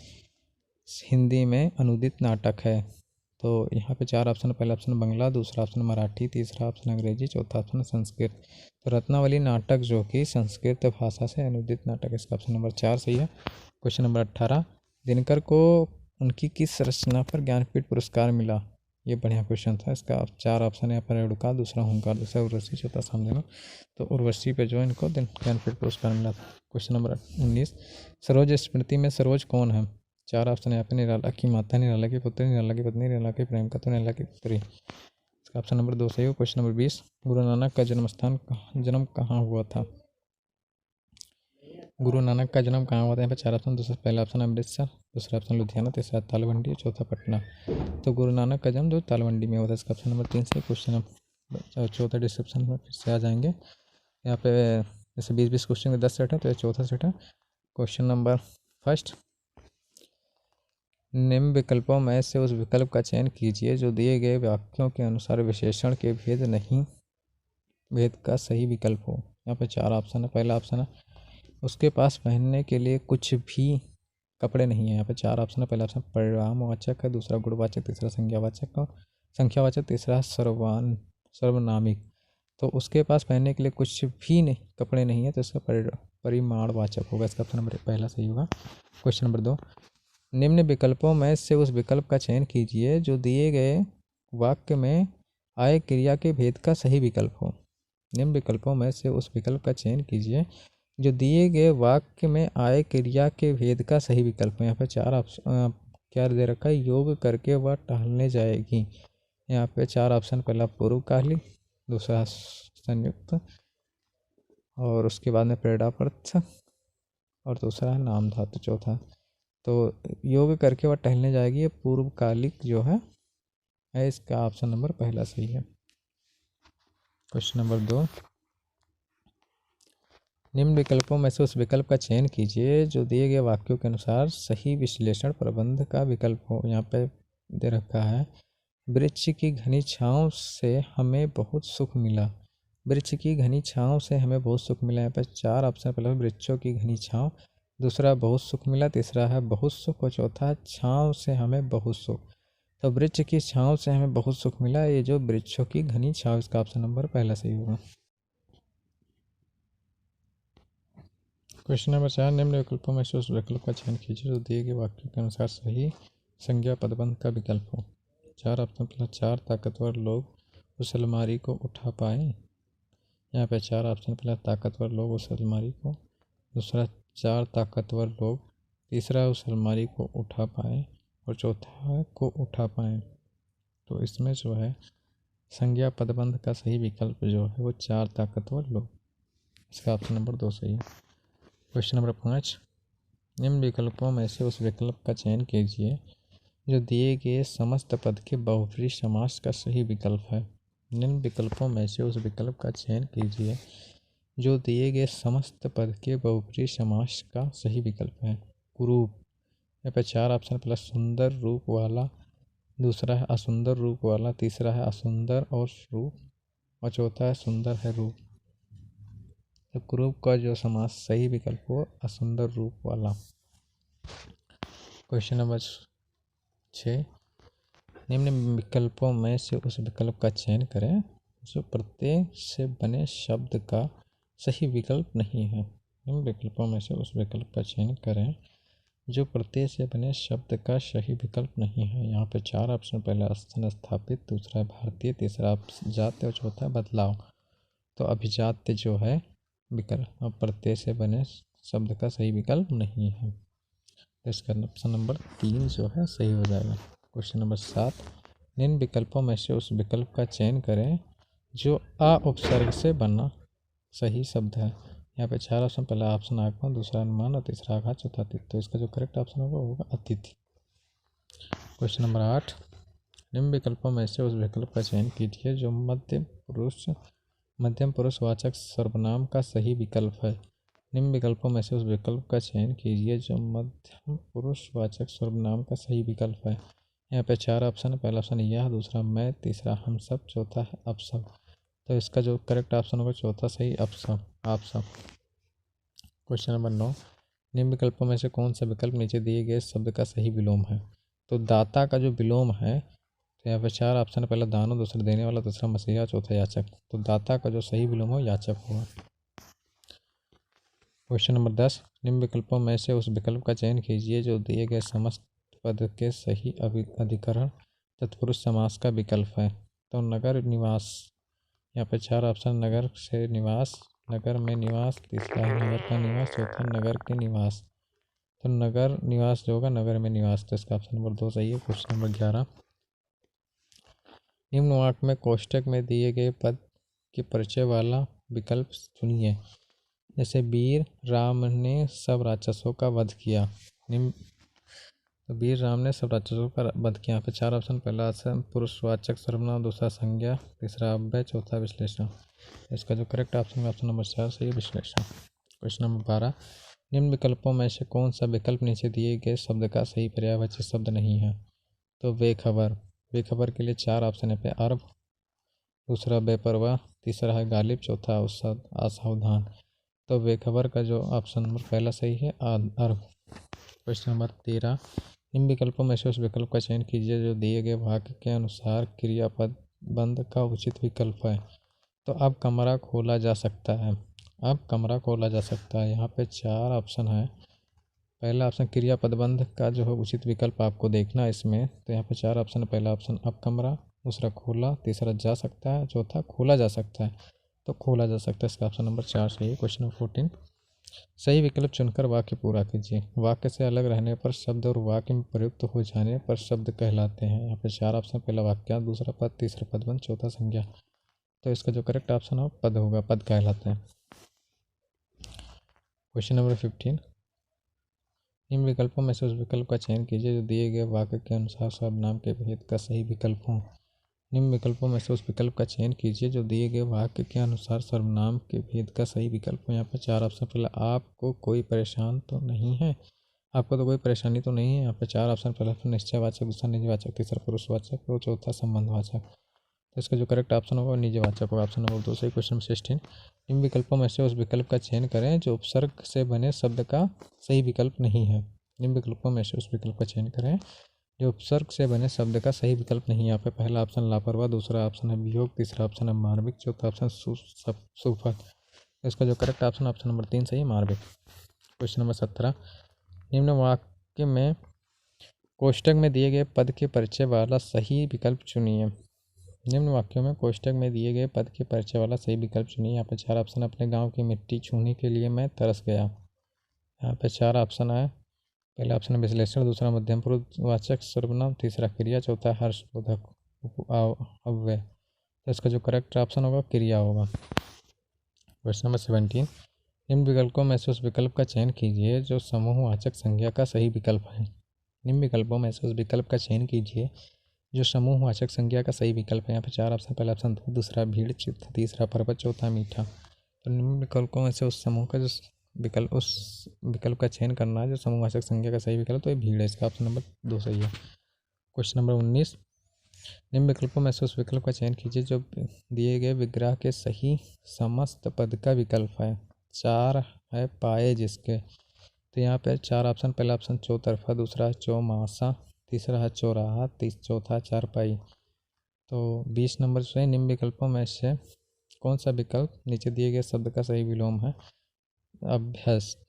हिंदी में अनुदित नाटक है? तो यहाँ पे 4 ऑप्शन, पहला ऑप्शन बंगला, दूसरा ऑप्शन मराठी, तीसरा ऑप्शन अंग्रेजी, चौथा ऑप्शन संस्कृत। तो रत्नावली नाटक जो कि संस्कृत भाषा से अनुदित नाटक, इसका ऑप्शन नंबर 4 सही है। क्वेश्चन नंबर 18, दिनकर को उनकी किस रचना पर ज्ञानपीठ पुरस्कार मिला? ये बढ़िया क्वेश्चन था। इसका 4 ऑप्शन है, पर रेणुका, दूसरा हुंकार, दूसरा उर्वशी, चौथा सामने। तो उर्वशी पे जो है इनको ज्ञानपीठ पुरस्कार मिला था। क्वेश्चन नंबर 19, सरोज स्मृति में सरोज कौन है? 4 ऑप्शन है, यहाँ पे निराला की माता, निराला की पुत्री, निराला की पत्नी, निराला की प्रेमिका, तो निराला की पुत्री। इसका ऑप्शन नंबर 2 सही हो। क्वेश्चन नंबर 20, गुरु नानक का जन्म कहाँ हुआ था? गुरु नानक का जन्म कहाँ हुआ था? यहाँ पे 4 ऑप्शन, दूसरा पहला ऑप्शन अमृतसर, दूसरा ऑप्शन लुधियाना, तीसरा तालवंडी, चौथा पटना। तो गुरु नानक का जन्म जो तालवंडी में हुआ था, इसका ऑप्शन नंबर 3 सही। क्वेश्चन चौथा डिस्क्रिप्शन में फिर से आ जाएंगे। यहाँ पे जैसे 20-20 क्वेश्चन के 10 सेट है, तो ये चौथा सेट है। क्वेश्चन नंबर 1, निम्न विकल्पों में से उस विकल्प का चयन कीजिए जो दिए गए वाक्यों के अनुसार विशेषण के भेद का सही विकल्प हो। यहाँ पे 4 ऑप्शन है, पहला ऑप्शन है उसके पास पहनने के लिए कुछ भी कपड़े नहीं है। यहाँ पे 4 ऑप्शन है, पहला ऑप्शन परिणामवाचक है, दूसरा गुणवाचक, तीसरा संख्यावाचक, तीसरा सर्वनामिक। तो उसके पास पहनने के लिए कुछ भी नहीं कपड़े नहीं है, तो इसका परिमाणवाचक होगा, इसका ऑप्शन नंबर पहला सही होगा। क्वेश्चन नंबर 2, निम्न विकल्पों में से उस विकल्प का चयन कीजिए जो दिए गए वाक्य में आय क्रिया के भेद का सही विकल्प हो। निम्न विकल्पों में से उस विकल्प का चयन कीजिए जो दिए गए वाक्य में आय क्रिया के भेद का सही विकल्प है। यहाँ पर 4 ऑप्शन क्या दे रखा है, योग करके वह टहलने जाएगी। यहाँ पे 4 ऑप्शन, पहला पूर्वकालिक, दूसरा संयुक्त और उसके बाद में प्रेरणापर्थ और दूसरा है नाम धातु, चौथा। तो योग करके वह टहलने जाएगी, ये पूर्वकालिक जो है इसका ऑप्शन नंबर पहला सही है। क्वेश्चन नंबर 2, निम्न विकल्पों में से उस विकल्प का चयन कीजिए जो दिए गए वाक्यों के अनुसार सही विश्लेषण प्रबंध का विकल्प हो। यहाँ पे दे रखा है, वृक्ष की घनी छाँव से हमें बहुत सुख मिला। वृक्ष की घनी छाँव से हमें बहुत सुख मिला। यहाँ पर 4 ऑप्शन, पहला वृक्षों की घनी छाँव, दूसरा बहुत सुख मिला, तीसरा है बहुत सुख और चौथा छाँव से हमें बहुत सुख। तो वृक्ष की छाँव से हमें बहुत सुख मिला, ये जो वृक्षों की घनी छाँव, इसका ऑप्शन नंबर पहला सही होगा। क्वेश्चन नंबर 4, निम्न विकल्पों में से उस विकल्प का चयन कीजिए जो दिए गए वाक्यों के अनुसार सही संज्ञा पदबंध का विकल्प हो। 4 ऑप्शन, पहला 4 ताकतवर लोग उस अलमारी को उठा पाए। यहाँ पे 4 ऑप्शन, पहला ताकतवर लोग उस अलमारी को, दूसरा 4 ताकतवर लोग, तीसरा उस अलमारी को उठा पाए और चौथा है को उठा पाए। तो इसमें जो है संज्ञा पदबंध का सही विकल्प जो है वो 4 ताकतवर लोग। इसका ऑप्शन नंबर 2 सही है। क्वेश्चन नंबर 5, निम्न विकल्पों में से उस विकल्प का चयन कीजिए जो दिए गए समस्त पद के बहुव्रीहि समास का सही विकल्प है। निम्न विकल्पों में से उस विकल्प का चयन कीजिए जो दिए गए समस्त पद के बहुव्रीहि समास का सही विकल्प है। कुरूप, यहाँ पे 4 ऑप्शन, पहला सुंदर रूप वाला, दूसरा है असुंदर रूप वाला, तीसरा है असुंदर और रूप, और चौथा है सुंदर है रूप। तो कुरूप का जो समास सही विकल्प हो असुंदर रूप वाला। क्वेश्चन नंबर 6, निम्न विकल्पों में से उस विकल्प का चयन करें जो प्रत्यय से बने शब्द का सही विकल्प नहीं है। निम्न विकल्पों में से उस विकल्प का चयन करें जो प्रत्यय से बने शब्द का सही विकल्प नहीं है। यहाँ पे 4 ऑप्शन, पहला स्थान स्थापित, दूसरा है भारतीय, तीसरा अभिजात्य और चौथा बदलाव। तो अभिजात्य जो है विकल्प प्रत्यय से बने शब्द का सही विकल्प नहीं है। तो इसका ऑप्शन नंबर 3 जो है सही हो जाएगा। क्वेश्चन नंबर 7, निम्न विकल्पों में से उस विकल्प का चयन करें जो अ उपसर्ग से बना सही शब्द है। यहाँ पे 4 ऑप्शन, पहला ऑप्शन आगमन, दूसरा अनुमान और तीसरा आघात, चौथा अतिथि। तो इसका जो करेक्ट ऑप्शन होगा वो होगा अतिथि। क्वेश्चन नंबर 8, निम्न विकल्पों में से उस विकल्प का चयन कीजिए जो मध्यम पुरुषवाचक सर्वनाम का सही विकल्प है। निम्न विकल्पों में से उस विकल्प का चयन कीजिए जो मध्यम पुरुषवाचक सर्वनाम का सही विकल्प है। यहाँ पे 4 ऑप्शन है, पहला ऑप्शन यह, दूसरा मैं, तीसरा हम सब, चौथा है अब सब। तो इसका जो करेक्ट ऑप्शन होगा चौथा सही अब सब, आप सब। क्वेश्चन नंबर 9, निम्न विकल्पों में से कौन सा विकल्प नीचे दिए गए शब्द का सही विलोम है। तो दाता का जो विलोम है, तो यहाँ पे 4 ऑप्शन है, पहला दानो, दूसरा देने वाला, दूसरा मसीहा, चौथा याचक। तो दाता का जो सही विलोम हो याचक होगा। क्वेश्चन नंबर 10, निम्न विकल्पों में से उस विकल्प का चयन कीजिए जो दिए गए समस्त पद के सही अधिकरण तत्पुरुष समास का विकल्प है। तो नगर निवास, यहाँ पे 4 ऑप्शन, नगर से निवास, नगर में निवास, तीसरा है नगर का निवास, चौथा नगर के निवास। तो नगर निवास जो होगा नगर में निवास। तो इसका ऑप्शन नंबर 2 सही है। क्वेश्चन नंबर 11, निम्न वाक्य में कोष्टक में दिए गए पद के परिचय वाला विकल्प चुनिए। जैसे वीर राम ने सब राक्षसों का वध किया। निम्न, तो वीर राम ने सब राक्षसों का वध किया। यहाँ पे 4 ऑप्शन, पहला ऑप्शन पुरुषवाचक सर्वनाम, दूसरा संज्ञा, तीसरा अव्यय, चौथा विश्लेषण। इसका जो करेक्ट ऑप्शन है ऑप्शन नंबर 4 सही है, विश्लेषण। क्वेश्चन नंबर 12, निम्न विकल्पों में से कौन सा विकल्प नीचे दिए गए शब्द का सही पर्यायवाची शब्द नहीं है। तो बेखबर, बेखबर के लिए 4 ऑप्शन है, पे अरब, दूसरा बेपरवाह, तीसरा है गालिब, चौथा असावधान। तो बेखबर का जो ऑप्शन नंबर पहला सही है, अरब। क्वेश्चन नंबर 13, इन विकल्पों में से उस विकल्प का चयन कीजिए जो दिए गए वाक्य के अनुसार क्रियापद बंद का उचित विकल्प है। तो अब कमरा खोला जा सकता है, अब कमरा खोला जा सकता है। यहाँ पे 4 ऑप्शन है, पहला ऑप्शन क्रियापदबंध का जो है उचित विकल्प आपको देखना है इसमें। तो यहाँ पे 4 ऑप्शन है, पहला ऑप्शन अब कमरा, दूसरा खोला, तीसरा जा सकता है, चौथा खोला जा सकता है। तो खोला जा सकता है, इसका ऑप्शन नंबर 4 सही है। क्वेश्चन नंबर 14, सही विकल्प चुनकर वाक्य पूरा कीजिए। वाक्य से अलग रहने पर शब्द और वाक्य में प्रयुक्त हो जाने पर शब्द कहलाते हैं। यहाँ पे 4 ऑप्शन, पहला वाक्य, दूसरा पद, तीसरा पदबंध, चौथा संज्ञा। तो इसका जो करेक्ट ऑप्शन है पद होगा, पद कहलाते हैं। क्वेश्चन नंबर 15, इन विकल्पों में से उस विकल्प का चयन कीजिए जो दिए गए वाक्य के अनुसार सर्वनाम के भेद का सही विकल्प हो। निम्न विकल्पों में से उस विकल्प का चयन कीजिए जो दिए गए वाक्य के अनुसार सर्वनाम के भेद का सही विकल्प हो। यहाँ पर 4 ऑप्शन, पहला आपको कोई परेशान तो नहीं है, आपको तो कोई परेशानी तो नहीं है। यहाँ पर 4 ऑप्शन, पहला निश्चयवाचक, दूसरा निजवाचक, तीसरा पुरुषवाचक और चौथा संबंधवाचक। तो इसका जो करेक्ट ऑप्शन होगा निजवाचक होगा, ऑप्शन नंबर 2 सही। क्वेश्चन नंबर 16, इन विकल्पों में से उस विकल्प का चयन करें जो उपसर्ग से बने शब्द का सही विकल्प नहीं है। निम्न विकल्पों में से उस विकल्प का चयन करें जो उपसर्ग से बने शब्द का सही विकल्प नहीं है। यहाँ पे पहला ऑप्शन लापरवाह, दूसरा ऑप्शन है वियोग, तीसरा ऑप्शन है मार्मिक, चौथा ऑप्शन सुफल। इसका जो करेक्ट ऑप्शन नंबर 3 सही है, मार्मिक। क्वेश्चन नंबर 17, निम्न वाक्य में कोष्टक में दिए गए पद के परिचय वाला सही विकल्प चुनिए। निम्न वाक्यों में कोष्टक में दिए गए पद के परिचय वाला सही विकल्प चुनिए। यहाँ पे 4 ऑप्शन, अपने गाँव की मिट्टी छूने के लिए मैं तरस गया। यहाँ पे 4 ऑप्शन है, पहला ऑप्शन है विश्लेषण, दूसरा मध्यम पुरुषवाचक सर्वनाम, तीसरा क्रिया, चौथा हर्षबोधक अव्यय। तो इसका जो करेक्ट ऑप्शन होगा क्रिया होगा। क्वेश्चन नंबर 17, निम्न विकल्पों में से उस विकल्प का चयन कीजिए जो समूहवाचक संज्ञा का सही विकल्प है। निम्न विकल्पों में से उस विकल्प का चयन कीजिए जो समूहवाचक संज्ञा का सही विकल्प है। यहाँ पे 4 ऑप्शन, पहला ऑप्शन दूध, दूसरा भीड़, तीसरा पर्वत, चौथा मीठा। तो निम्न विकल्पों में से उस विकल्प का चयन करना है जो समूहवाचक संज्ञा का सही विकल्प, तो ये भीड़ है। इसका ऑप्शन नंबर 2 सही है। क्वेश्चन नंबर 19, निम्न विकल्पों में से उस विकल्प का चयन कीजिए जो दिए गए विग्रह के सही समस्त पद का विकल्प है। 4 है पाए जिसके। तो यहाँ पे 4 ऑप्शन, पहला ऑप्शन चौतरफा, दूसरा चौमासा, तीसरा है चौराहा, चौथा चारपाई। तो 20 नंबर से निम्न विकल्पों में से कौन सा विकल्प नीचे दिए गए शब्द का सही विलोम है। अभ्यस्त,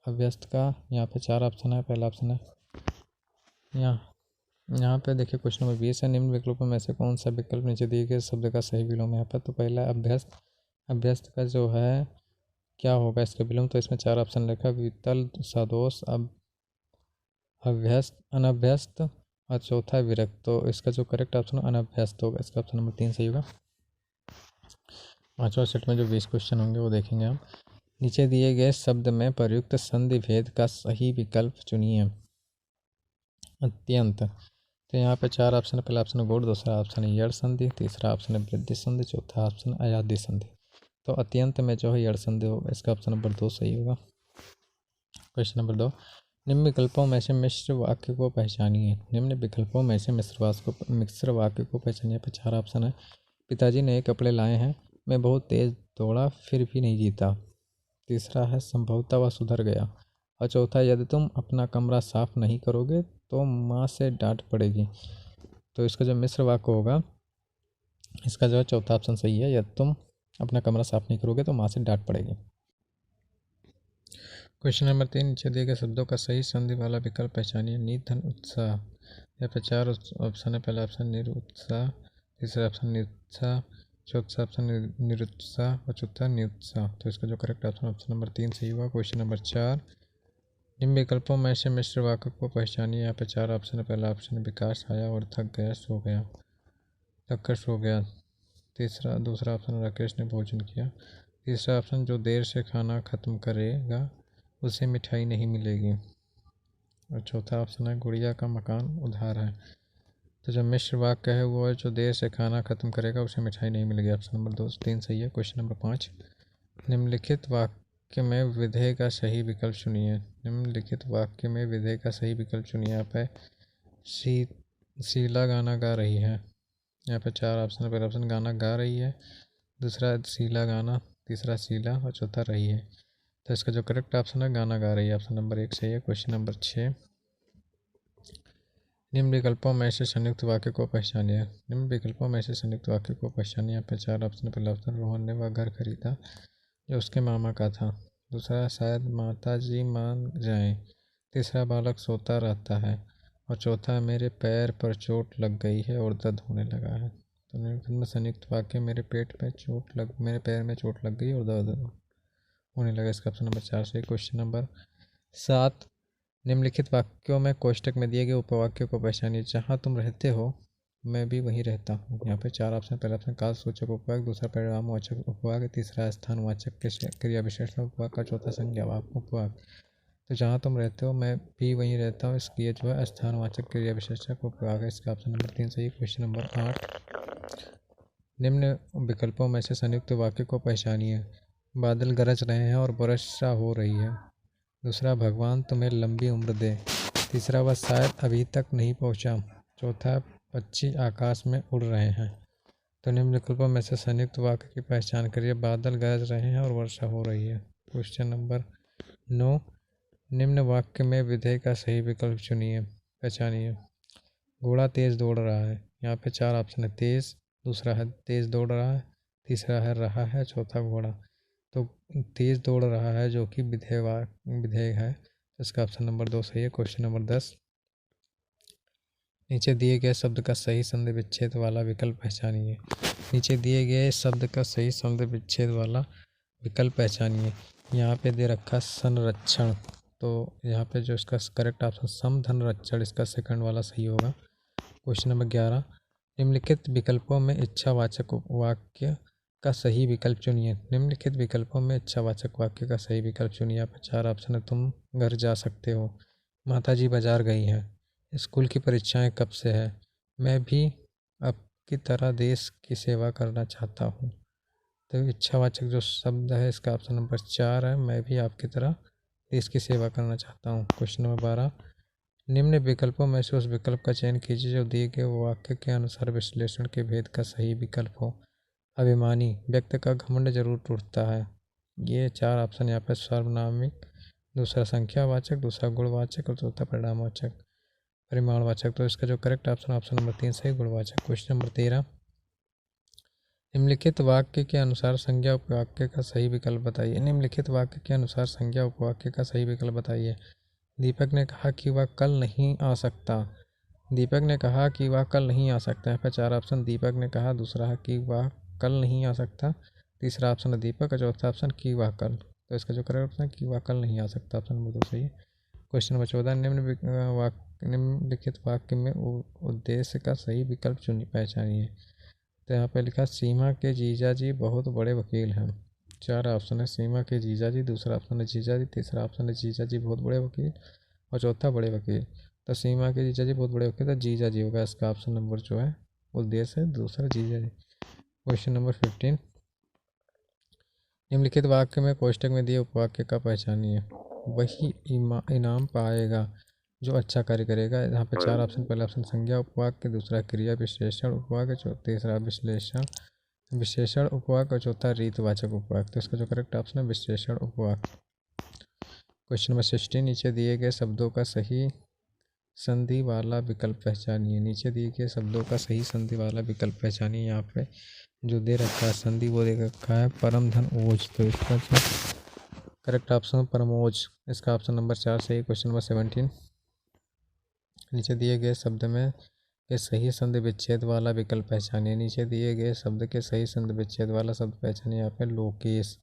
अभ्यस्त का यहाँ पे 4 ऑप्शन है, पहला ऑप्शन है यहाँ पे देखिए क्वेश्चन नंबर 20 है, निम्न विकल्पों में से कौन सा विकल्प नीचे दिए गए शब्द का सही विलोम है। यहाँ पर तो पहला अभ्यस्त, अभ्यस्त का जो है क्या होगा इसका विलोम, तो इसमें 4 ऑप्शन लिखा, वितल, सदोष, अभ्यस्त, अनभ्यस्त और चौथा विरक्त। तो इसका जो करेक्ट ऑप्शन अनभ्यस्त होगा। इसका ऑप्शन नंबर 3 सही होगा। पांचवा सेट में जो 20 क्वेश्चन होंगे वो देखेंगे हम। नीचे दिए गए शब्द में प्रयुक्त संधि भेद का सही विकल्प चुनिए। अत्यंत, तो यहाँ पे 4 ऑप्शन है, पहला ऑप्शन गुण, दूसरा ऑप्शन है यड़ संधि, तीसरा ऑप्शन है वृद्धि संधि, चौथा ऑप्शन अयादि संधि। तो अत्यंत में जो है यड़ संधि होगा। इसका ऑप्शन नंबर 2 सही होगा। क्वेश्चन नंबर 2, निम्न विकल्पों में से मिश्र वाक्य को पहचानिए। निम्न विकल्पों में से मिश्र वाक्य को पहचानिए। पे 4 ऑप्शन है, पिताजी नए कपड़े लाए हैं, मैं बहुत तेज दौड़ा फिर भी नहीं जीता। तीसरा है संभवतः वह सुधर गया। और चौथा, यदि तुम अपना कमरा साफ नहीं करोगे तो माँ से डांट पड़ेगी। तो इसका जो मिश्र वाक्य होगा, इसका जो है चौथा ऑप्शन सही है, यदि तुम अपना कमरा साफ नहीं करोगे तो माँ से डांट पड़ेगी। क्वेश्चन नंबर 3, नीचे दिए गए शब्दों का सही संधि वाला विकल्प पहचानिए। निधन, उत्साह। यहाँ पे 4 ऑप्शन है, पहला ऑप्शन निरुत्साह, तीसरा ऑप्शन निरुत्साह, चौथा ऑप्शन निरुत्साह और चौथा निरुत्साह। तो इसका जो करेक्ट ऑप्शन नंबर 3 सही हुआ। क्वेश्चन नंबर 4, निम्न विकल्पों में से मिश्र वाक्य को पहचानिए। यहाँ पे 4 ऑप्शन है, पहला ऑप्शन विकास आया और थक गया, सो गया, थक सो गया। दूसरा ऑप्शन राकेश ने भोजन किया। तीसरा ऑप्शन जो देर से खाना खत्म करेगा उसे मिठाई नहीं मिलेगी। और चौथा ऑप्शन है गुड़िया का मकान उधार है। तो जो मिश्र वाक्य है वो है जो देर से खाना खत्म करेगा उसे मिठाई नहीं मिलेगी। ऑप्शन नंबर 2 3 सही है। क्वेश्चन नंबर 5, निम्नलिखित वाक्य में विधेय का सही विकल्प चुनिए। निम्नलिखित वाक्य में विधेय का सही विकल्प चुनिए। यहाँ पे शीला गाना गा रही है। यहाँ पे 4 ऑप्शन है, पहला ऑप्शन गाना गा रही है, दूसरा शीला गाना, तीसरा शीला और चौथा रही है। तो इसका जो करेक्ट ऑप्शन है गाना गा रही है। ऑप्शन नंबर 1 सही है। क्वेश्चन नंबर 6, निम्न विकल्पों में से संयुक्त वाक्य को पहचानिए। निम्न विकल्पों में से संयुक्त वाक्य को पहचानिए। यहाँ पे 4 ऑप्शन, पहला ऑप्शन रोहन ने वह घर खरीदा जो उसके मामा का था, दूसरा शायद माता जी मान जाएं, तीसरा बालक सोता रहता है और चौथा मेरे पैर पर चोट लग गई है और दर्द होने लगा है। तो निम्न संयुक्त वाक्य मेरे मेरे पैर में चोट लग गई और दर्द होने लगा। इसका ऑप्शन नंबर 4 से। क्वेश्चन नंबर 7, निम्नलिखित वाक्यों में कोष्टक में दिए गए उपवाक्य को पहचानिए। जहाँ तुम रहते हो मैं भी वहीं रहता हूँ। यहाँ पे 4 ऑप्शन, पहला ऑप्शन कालसूचक उपवाक्य, दूसरा परिणामवाचक उपवाक्य, तीसरा स्थानवाचक क्रिया विशेषण उपवाक्य, चौथा संज्ञावाचक उपवाक्य। तो जहाँ तुम रहते हो मैं भी वहीं रहता हूँ, इसलिए जो है स्थानवाचक क्रिया विशेषक उपवाक्य। इसका ऑप्शन नंबर 3 सही। क्वेश्चन नंबर 8, निम्न विकल्पों में से संयुक्त वाक्य को पहचानिए। बादल गरज रहे हैं और वर्षा हो रही है, दूसरा भगवान तुम्हें लंबी उम्र दे, तीसरा वह शायद अभी तक नहीं पहुंचा, चौथा पक्षी आकाश में उड़ रहे हैं। तो निम्न विकल्पों में से संयुक्त वाक्य की पहचान करिए। बादल गरज रहे हैं और वर्षा हो रही है। क्वेश्चन नंबर 9, निम्न वाक्य में विधेय का सही विकल्प चुनिए, पहचानिए। घोड़ा तेज दौड़ रहा है। यहाँ पे 4 ऑप्शन है, तेज, दूसरा है तेज दौड़ रहा है, तीसरा है रहा है, चौथा घोड़ा। तो तेज दौड़ रहा है जो कि विधेय है। तो इसका ऑप्शन नंबर 2 सही है। क्वेश्चन नंबर 10, नीचे दिए गए शब्द का सही संधि विच्छेद वाला विकल्प पहचानिए। नीचे दिए गए शब्द का सही संधि विच्छेद वाला विकल्प पहचानिए। यहाँ पे दे रखा संरक्षण, तो तो यहाँ पे जो इसका करेक्ट ऑप्शन समधनरक्षण, इसका सेकंड वाला सही होगा। क्वेश्चन नंबर 11, निम्नलिखित विकल्पों में इच्छावाचक वाक्य का सही विकल्प चुनिए। निम्नलिखित विकल्पों में इच्छावाचक वाक्य का सही विकल्प चुनिए। यहाँ पे 4 ऑप्शन है। तुम घर जा सकते हो, माताजी बाजार गई हैं, स्कूल की परीक्षाएं कब से है, मैं भी आपकी तरह देश की सेवा करना चाहता हूँ। तो इच्छावाचक जो शब्द है इसका ऑप्शन नंबर 4 है, मैं भी आपकी तरह देश की सेवा करना चाहता हूँ। क्वेश्चन नंबर 12, निम्न विकल्पों में से उस विकल्प का चयन कीजिए जो दिए गए वाक्य के अनुसार विश्लेषण के भेद का सही विकल्प हो। अभिमानी, व्यक्ति का घमंड जरूर टूटता है। ये 4 ऑप्शन यहाँ पर सर्वनामिक, दूसरा संख्यावाचक, दूसरा गुणवाचक और चौथा परिमाणवाचक। तो इसका जो करेक्ट ऑप्शन नंबर 3 सही, गुणवाचक। क्वेश्चन नंबर 13, निम्नलिखित वाक्य के अनुसार संज्ञा उपवाक्य का सही विकल्प बताइए। निम्नलिखित वाक्य के अनुसार संज्ञा उपवाक्य का सही विकल्प बताइए। दीपक ने कहा कि वह कल नहीं आ सकता। दीपक ने कहा कि वह कल नहीं आ सकता। यहाँ पर 4 ऑप्शन, दीपक ने कहा, दूसरा है कि वह कल नहीं आ सकता, तीसरा ऑप्शन है दीपक और चौथा ऑप्शन कि वह कल। तो इसका जो करेक्ट ऑप्शन है कि वह कल नहीं आ सकता, ऑप्शन नंबर 2 सही है। क्वेश्चन नंबर 14, निम्नलिखित वाक्य में उद्देश्य का सही विकल्प पहचानिए। तो यहाँ पे लिखा सीमा के जीजा जी बहुत बड़े वकील हैं। 4 ऑप्शन है, सीमा के जीजा जी, दूसरा ऑप्शन है जीजा जी, तीसरा ऑप्शन है जीजा जी बहुत बड़े वकील और चौथा बड़े वकील। तो सीमा के जीजा जी बहुत बड़े वकील, तो जीजा जी होगा इसका ऑप्शन नंबर जो है उद्देश्य है, दूसरा जीजा जी। क्वेश्चन नंबर 15, निम्नलिखित वाक्य में कोष्टक में दिए उपवाक्य का पहचानिए। वही इनाम पाएगा जो अच्छा कार्य करेगा। यहाँ पे 4 ऑप्शन, पहला ऑप्शन संज्ञा उपवाक्य, दूसरा क्रिया विशेषण उपवाक्य, तीसरा विशेषण उपवाक्य और चौथा रीतवाचक उपवाक्य। तो इसका जो करेक्ट ऑप्शन है विशेषण उपवाक्य। क्वेश्चन नंबर 16, नीचे दिए गए शब्दों का सही संधि वाला विकल्प पहचानिए। नीचे दिए गए शब्दों का सही संधि वाला विकल्प पहचानिए। यहाँ पे जो दे रखा है संधि वो दे रखा है परम धन ओज। तो इसका जो करेक्ट ऑप्शन परमोज, इसका ऑप्शन नंबर 4 सही। क्वेश्चन नंबर 17, नीचे दिए गए शब्द में के सही संधि विच्छेद वाला विकल्प पहचानिए। नीचे दिए गए शब्द के सही संधि विच्छेद वाला शब्द पहचानिए। यहाँ पे लोकेश,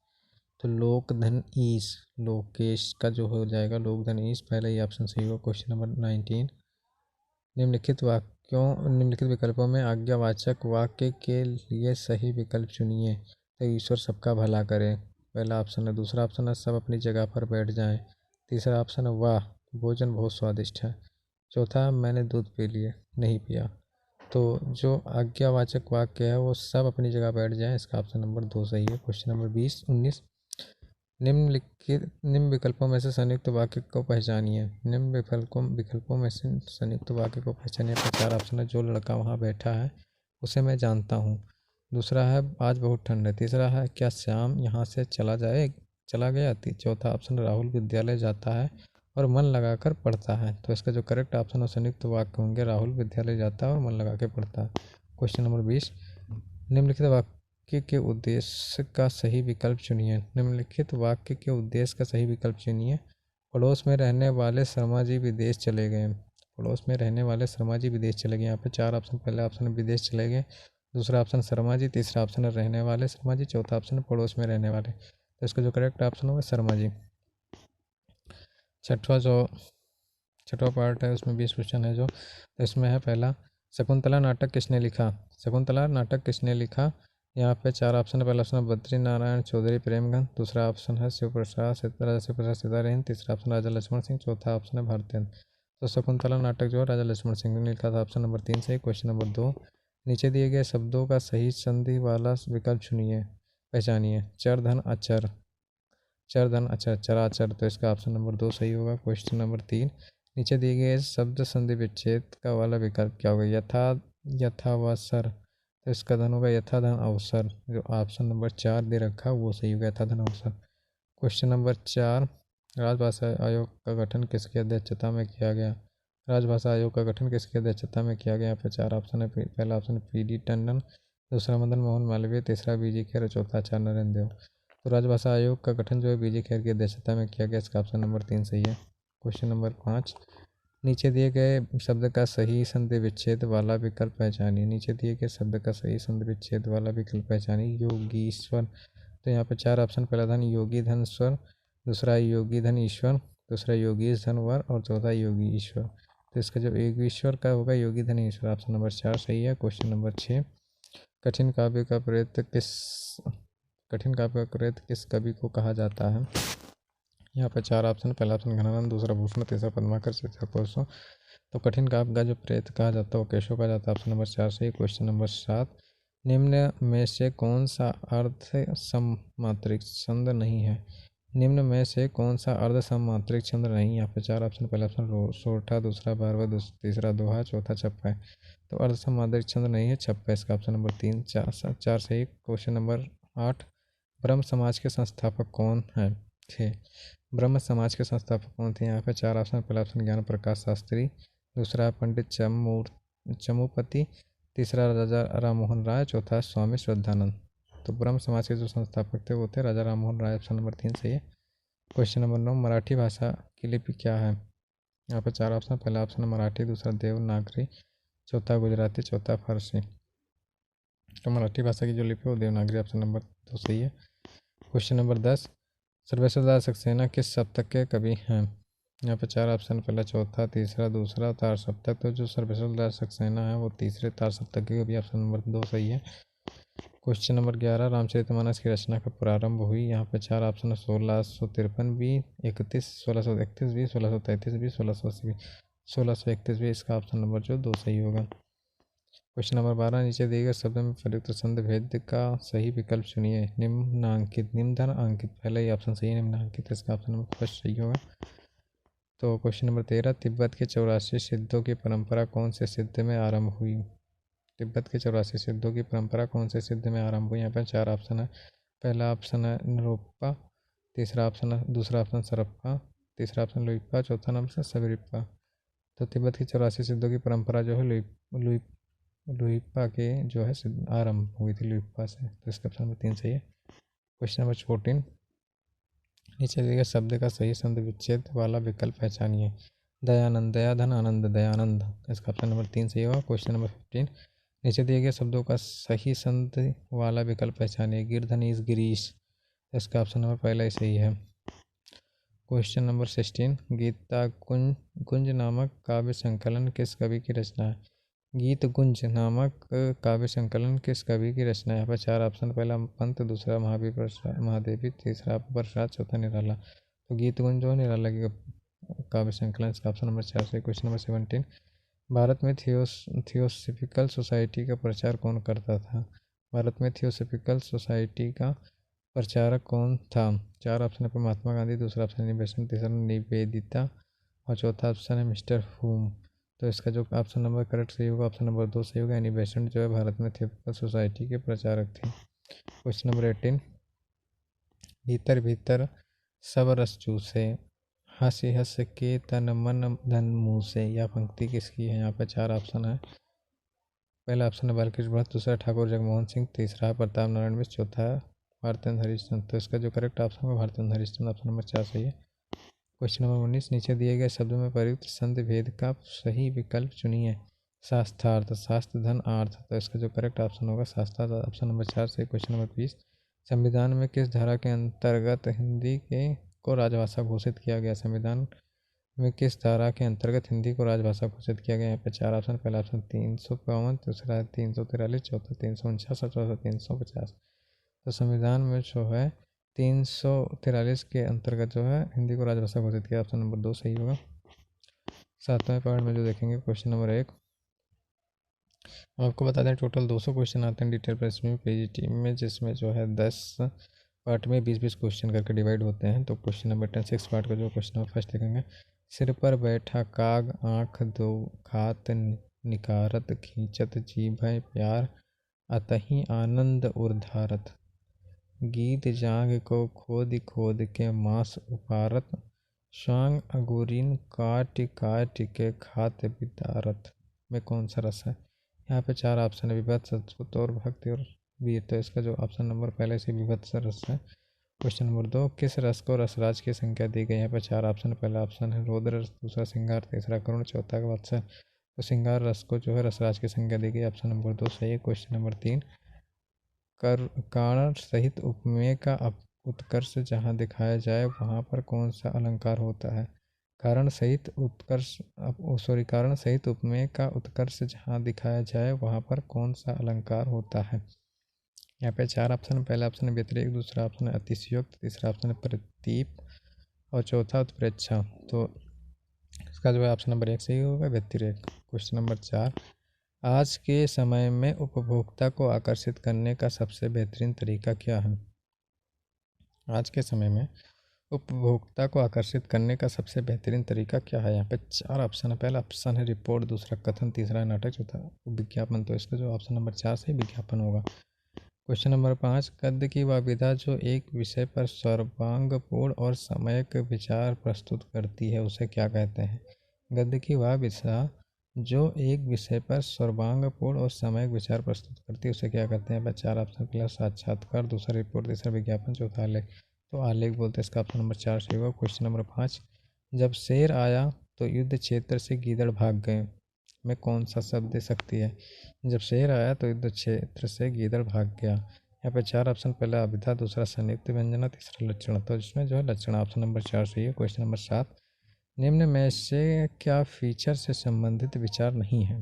तो लोक धन ईश, लोकेश का जो हो जाएगा लोक धन ईश, पहले ही ऑप्शन सही होगा। क्वेश्चन नंबर 19, निम्नलिखित विकल्पों में आज्ञावाचक वाक्य के लिए सही विकल्प चुनिए। तो ईश्वर सबका भला करे, पहला ऑप्शन है। दूसरा ऑप्शन है सब अपनी जगह पर बैठ जाएं। तीसरा ऑप्शन है वाह भोजन बहुत स्वादिष्ट है। चौथा मैंने दूध पी लिए, नहीं पिया। तो जो आज्ञावाचक वाक्य है वो सब अपनी जगह बैठ जाएं, इसका ऑप्शन नंबर 2 सही है। क्वेश्चन नंबर 19, निम्न विकल्पों में से संयुक्त वाक्य को पहचानिए। निम्न विकल्पों में से संयुक्त वाक्य को पहचानिए। 4 ऑप्शन है, जो लड़का वहाँ बैठा है उसे मैं जानता हूँ। दूसरा है आज बहुत ठंड है। तीसरा है क्या श्याम यहाँ से चला गया। चौथा ऑप्शन राहुल विद्यालय जाता है और मन लगाकर पढ़ता है। तो इसका जो करेक्ट ऑप्शन है संयुक्त वाक्य होंगे, राहुल विद्यालय जाता है और मन लगा के पढ़ता है। क्वेश्चन नंबर 20, निम्नलिखित वाक्य के उद्देश्य का सही विकल्प चुनिए। निम्नलिखित वाक्य के उद्देश्य का सही विकल्प चुनिए। पड़ोस में रहने वाले शर्मा जी विदेश चले गए। पड़ोस में रहने वाले शर्मा जी विदेश चले गए। यहाँ पे 4 ऑप्शन, पहला ऑप्शन विदेश चले गए, दूसरा ऑप्शन शर्मा जी, तीसरा ऑप्शन है रहने वाले शर्मा जी, चौथा ऑप्शन है पड़ोस में रहने वाले। तो इसका जो करेक्ट ऑप्शन होगा शर्मा जी। छठवा पार्ट है, उसमें 20 क्वेश्चन है जो, तो इसमें है पहला, शकुंतला नाटक किसने लिखा। शकुंतला नाटक किसने लिखा। यहाँ पे 4 ऑप्शन है, पहला ऑप्शन है बद्री नारायण चौधरी प्रेमगंज, दूसरा ऑप्शन है शिवप्रसाद सीतारहन, तीसरा ऑप्शन राजा लक्ष्मण सिंह, चौथा ऑप्शन है भारतेंद्र। तो शकुंतला नाटक जो है राजा लक्ष्मण सिंह ने लिखा था, ऑप्शन नंबर 3 सही। क्वेश्चन नंबर 2, नीचे दिए गए शब्दों का सही संधि वाला विकल्प चुनिए, पहचानिए। चर धन अचर, चराचर। तो इसका ऑप्शन नंबर 2 सही होगा। क्वेश्चन नंबर 3, नीचे दिए गए शब्द संधि विच्छेद का वाला विकल्प क्या होगा। यथा व सर, तो इसका धन होगा यथा धन अवसर, जो ऑप्शन नंबर 4 दे रखा वो सही होगा, यथा धन अवसर। क्वेश्चन नंबर 4, राजभाषा आयोग का गठन किसकी अध्यक्षता में किया गया। राजभाषा आयोग का गठन किसकी अध्यक्षता में किया गया। यहाँ पे 4 ऑप्शन है, पहला ऑप्शन पी.डी. टंडन, दूसरा मदन मोहन मालवीय, तीसरा बी.जी. खेर, चौथा आचार्य नरेंद्र देव। तो राजभाषा आयोग का गठन जो है बी.जी. खेर की अध्यक्षता में किया गया, इसका ऑप्शन नंबर 3 सही है। क्वेश्चन नंबर 5, नीचे दिए गए शब्द का सही संधि विच्छेद वाला विकल्प पहचानिए। नीचे दिए गए शब्द का सही संधि विच्छेद वाला विकल्प पहचानिए। योगीश्वर, तो यहाँ पे 4 ऑप्शन, पहला धन योगी धन स्वर, दूसरा योगी धन ईश्वर, दूसरा योगीश धन वर और चौथा योगी ईश्वर। तो इसका जो योगीश्वर का होगा योगी धन ईश्वर, ऑप्शन नंबर 4 सही है। क्वेश्चन नंबर 6, कठिन काव्य का प्रेत किस कवि को कहा जाता है? यहाँ पे 4 ऑप्शन, पहला ऑप्शन घनानंद, दूसरा भूषण, तीसरा पद्माकर, चौथा कोसो। तो कठिन काव्य का जो प्रेत कहा जाता है वो केशव कहा जाता है, ऑप्शन नंबर 4 सही। क्वेश्चन नंबर 7, निम्न में से कौन सा अर्ध सममात्रिक छंद नहीं है? निम्न में से कौन सा अर्ध सममात्रिक छंद नहीं? यहाँ पे 4 ऑप्शन, पहला ऑप्शन सोरठा, दूसरा बारवा, तीसरा दोहा, चौथा छप्पा है। तो अर्ध सममात्रिक छंद नहीं है छप्पा, इसका ऑप्शन नंबर 3 4 सही। क्वेश्चन नंबर 8, ब्रह्म समाज के संस्थापक कौन है थे? ब्रह्म समाज के संस्थापक कौन थे? यहाँ पे 4 ऑप्शन, पहला ऑप्शन ज्ञान प्रकाश शास्त्री, दूसरा पंडित चमुपति, तीसरा राजा राम मोहन राय, चौथा स्वामी श्रद्धानंद। तो ब्रह्म समाज के जो संस्थापक थे वो थे राजा राम मोहन राय, ऑप्शन नंबर 3 सही है। क्वेश्चन नंबर 9, मराठी भाषा की लिपि क्या है? यहाँ पे 4 ऑप्शन, पहला ऑप्शन मराठी, दूसरा देवनागरी, चौथा गुजराती, चौथा फारसी। तो मराठी भाषा की जो लिपि है वो देवनागरी, ऑप्शन नंबर 2 सही है। क्वेश्चन नंबर 10, सर्वेश्वरदास सक्सेना किस सप्तक के कवि हैं? यहाँ पे 4 ऑप्शन, पहला, चौथा, तीसरा, दूसरा, तार सप्तक। तो जो सर्वेश्वरदास सक्सेना है वो तीसरे तार सप्तक के कवि, ऑप्शन नंबर 2 सही है। क्वेश्चन नंबर 11, रामचरितमानस की रचना कब प्रारंभ हुई? यहाँ पे 4 option, 1653 B, 31, 1631 B, 1633 B, 1680 B. 1631 B इसका ऑप्शन नंबर जो 2 सही होगा। क्वेश्चन नंबर 12, नीचे दिए गए शब्दों में प्रयुक्त छंद भेद का सही विकल्प चुनिए। निम्नांकित, निम्नधन अंकित, पहला ही ऑप्शन सही है निम्नांकित, इसका ऑप्शन नंबर फर्स्ट सही होगा। तो क्वेश्चन नंबर 13, तिब्बत के 84 सिद्धों की परंपरा कौन से सिद्ध में आरंभ हुई? तिब्बत के 84 सिद्धों की परंपरा कौन से सिद्ध में आरंभ हुई? यहाँ पर 4 ऑप्शन है, पहला ऑप्शन है नरोप्पा, तीसरा ऑप्शन है, दूसरा ऑप्शन सरप्पा, तीसरा ऑप्शन लुइप्पा, चौथा ऑप्शन सबरिप्पा। तो तिब्बत की 84 सिद्धों की परंपरा जो है लुइप्पा के जो है आरंभ हुई थी लुइप्पा से, तो इसका ऑप्शन नंबर 3 सही है। क्वेश्चन नंबर 14, नीचे दिए गए शब्द का सही संध विच्छेद वाला विकल्प पहचानिए। दयानंद, दयाधन, आनंद, दयानंद, इसका ऑप्शन नंबर 3 सही होगा। क्वेश्चन नंबर 15, नीचे दिए गए शब्दों का सही संध वाला विकल्प पहचानिए। गिरधनीश, गिरीश, इसका ऑप्शन नंबर पहला ही सही है। क्वेश्चन नंबर 16, गीता कुंज नामक काव्य संकलन किस कवि की रचना है? गीत गुंज नामक काव्य संकलन किस कवि की रचना है? यहाँ पर 4 ऑप्शन, पहला पंत, दूसरा महादेवी, तीसरा प्रसाद, चौथा निराला। तो गीत गुंज जो निराला की काव्य संकलन, इसका ऑप्शन नंबर 4 से। क्वेश्चन नंबर 17, भारत में थियोसॉफिकल सोसाइटी का प्रचार कौन करता था? भारत में थियोसॉफिकल सोसाइटी का प्रचारक कौन था? 4 ऑप्शन है, महात्मा गांधी, दूसरा ऑप्शन निवेशन, तीसरा निवेदिता और चौथा ऑप्शन है मिस्टर हुम। तो इसका जो ऑप्शन नंबर करेक्ट सही होगा, ऑप्शन नंबर 2 सही होगा। एनी बेसेंट जो है भारत में थियोसॉफिकल सोसाइटी के प्रचारक थे। क्वेश्चन नंबर 18, भीतर भीतर सब रस चूसे, हंसी हंस के तन मन धन मुँह से, यह पंक्ति किसकी है? यहाँ पर 4 ऑप्शन है, पहला ऑप्शन है बालकृष्ण भट्ट, दूसरा ठाकुर जगमोहन सिंह, तीसरा प्रताप नारायण मिश्र, चौथा भारतेंद्र हरिश्चंद्र। तो इसका जो करेक्ट ऑप्शन है भारतेंद्र हरिश्चंद्र, ऑप्शन नंबर 4 सही है। क्वेश्चन नंबर 19, नीचे दिए गए शब्दों में प्रयुक्त संधि भेद का सही विकल्प चुनिए। शास्त्रार्थ, शास्त्र धन आर्थ, तो इसका जो करेक्ट ऑप्शन होगा शास्त्रार्थ, ऑप्शन नंबर 4 से। क्वेश्चन नंबर 20, संविधान में किस धारा के अंतर्गत हिंदी को राजभाषा घोषित किया गया? संविधान में किस धारा के अंतर्गत हिंदी को राजभाषा घोषित किया गया? यहाँ पे 4 ऑप्शन, पहला ऑप्शन 352, दूसरा 343, चौथा 349 और चौथा 350। तो संविधान में जो है 343 के अंतर्गत जो है हिंदी को राजभाषा घोषित किया, ऑप्शन नंबर 2 सही होगा। 7वें पार्ट में जो देखेंगे क्वेश्चन नंबर 1, आपको बता दें टोटल 200 क्वेश्चन आते हैं डिटेल प्रश्न में पीजीटी में, जिसमें जो है 10 पार्ट में 20-20 क्वेश्चन करके डिवाइड होते हैं। तो क्वेश्चन नंबर 10 6 पार्ट का जो क्वेश्चन नंबर फर्स्ट देखेंगे, सिर पर बैठा काग आँख दो खात निकारत, खींचत जीभ प्यार अतहि आनंद उर्धारत, गीत जाग को खोद खोद के मांस उपारत, स्वांग अंगूरिन काट काट के खात बितारत, में कौन सा रस है? यहाँ पे 4 ऑप्शन है, विभत्स, सत्सुत और भक्ति और वीर। तो इसका जो ऑप्शन नंबर पहले से विभत्स रस है। क्वेश्चन नंबर 2, किस रस को रसराज की संख्या दी गई? यहाँ पे 4 ऑप्शन, पहला ऑप्शन है रौद्र रस, दूसरा श्रृंगार, तीसरा करुण, चौथा वत्सल। तो श्रृंगार रस को जो है रसराज की संख्या दी गई, ऑप्शन नंबर 2 सही है। क्वेश्चन नंबर 3, कारण सहित उपमेय का उत्कर्ष जहाँ दिखाया जाए वहाँ पर कौन सा अलंकार होता है? कारण सहित उत्कर्ष कारण सहित उपमेय का उत्कर्ष जहाँ दिखाया जाए वहाँ पर कौन सा अलंकार होता है? यहाँ पे 4 ऑप्शन है। पहला ऑप्शन है व्यतिरेक, दूसरा ऑप्शन है अतिशयोक्त, तीसरा ऑप्शन है प्रतीप और चौथा उत्प्रेक्षा। तो इसका जो है ऑप्शन नंबर 1 सही होगा, व्यतिरेक। क्वेश्चन नंबर 4, आज के समय में उपभोक्ता को आकर्षित करने का सबसे बेहतरीन तरीका क्या है? आज के समय में उपभोक्ता को आकर्षित करने का सबसे बेहतरीन तरीका क्या है? यहाँ पे 4 ऑप्शन है। पहला ऑप्शन है रिपोर्ट, दूसरा कथन, तीसरा है नाटक, चौथा विज्ञापन। तो इसका जो ऑप्शन नंबर 4 से विज्ञापन होगा। क्वेश्चन नंबर 5, गद्य की वह विधा जो एक विषय पर सर्वांगपूर्ण और सम्यक विचार प्रस्तुत करती है उसे क्या कहते हैं? गद्य की वह विधा जो एक विषय पर सर्वांगपूर्ण और सम्यक विचार प्रस्तुत करती है उसे क्या कहते हैं? 4 ऑप्शन। पहला साक्षात्कार, दूसरा रिपोर्ट, तीसरा विज्ञापन, चौथा आलेख। तो आलेख बोलते हैं, इसका ऑप्शन नंबर 4 सही होगा। क्वेश्चन नंबर 5, जब शेर आया तो युद्ध क्षेत्र से गीदड़ भाग गए में कौन सा शब्द दे सकती है? जब शेर आया तो युद्ध क्षेत्र से गीदड़ भाग गया। यहाँ पे 4 ऑप्शन। पहला अभिधा, दूसरा संयुक्त व्यंजना, तीसरा लक्षण। तो इसमें जो है लक्षण ऑप्शन नंबर 4 सही है। क्वेश्चन नंबर 7, निम्न में से क्या फीचर से संबंधित विचार नहीं है?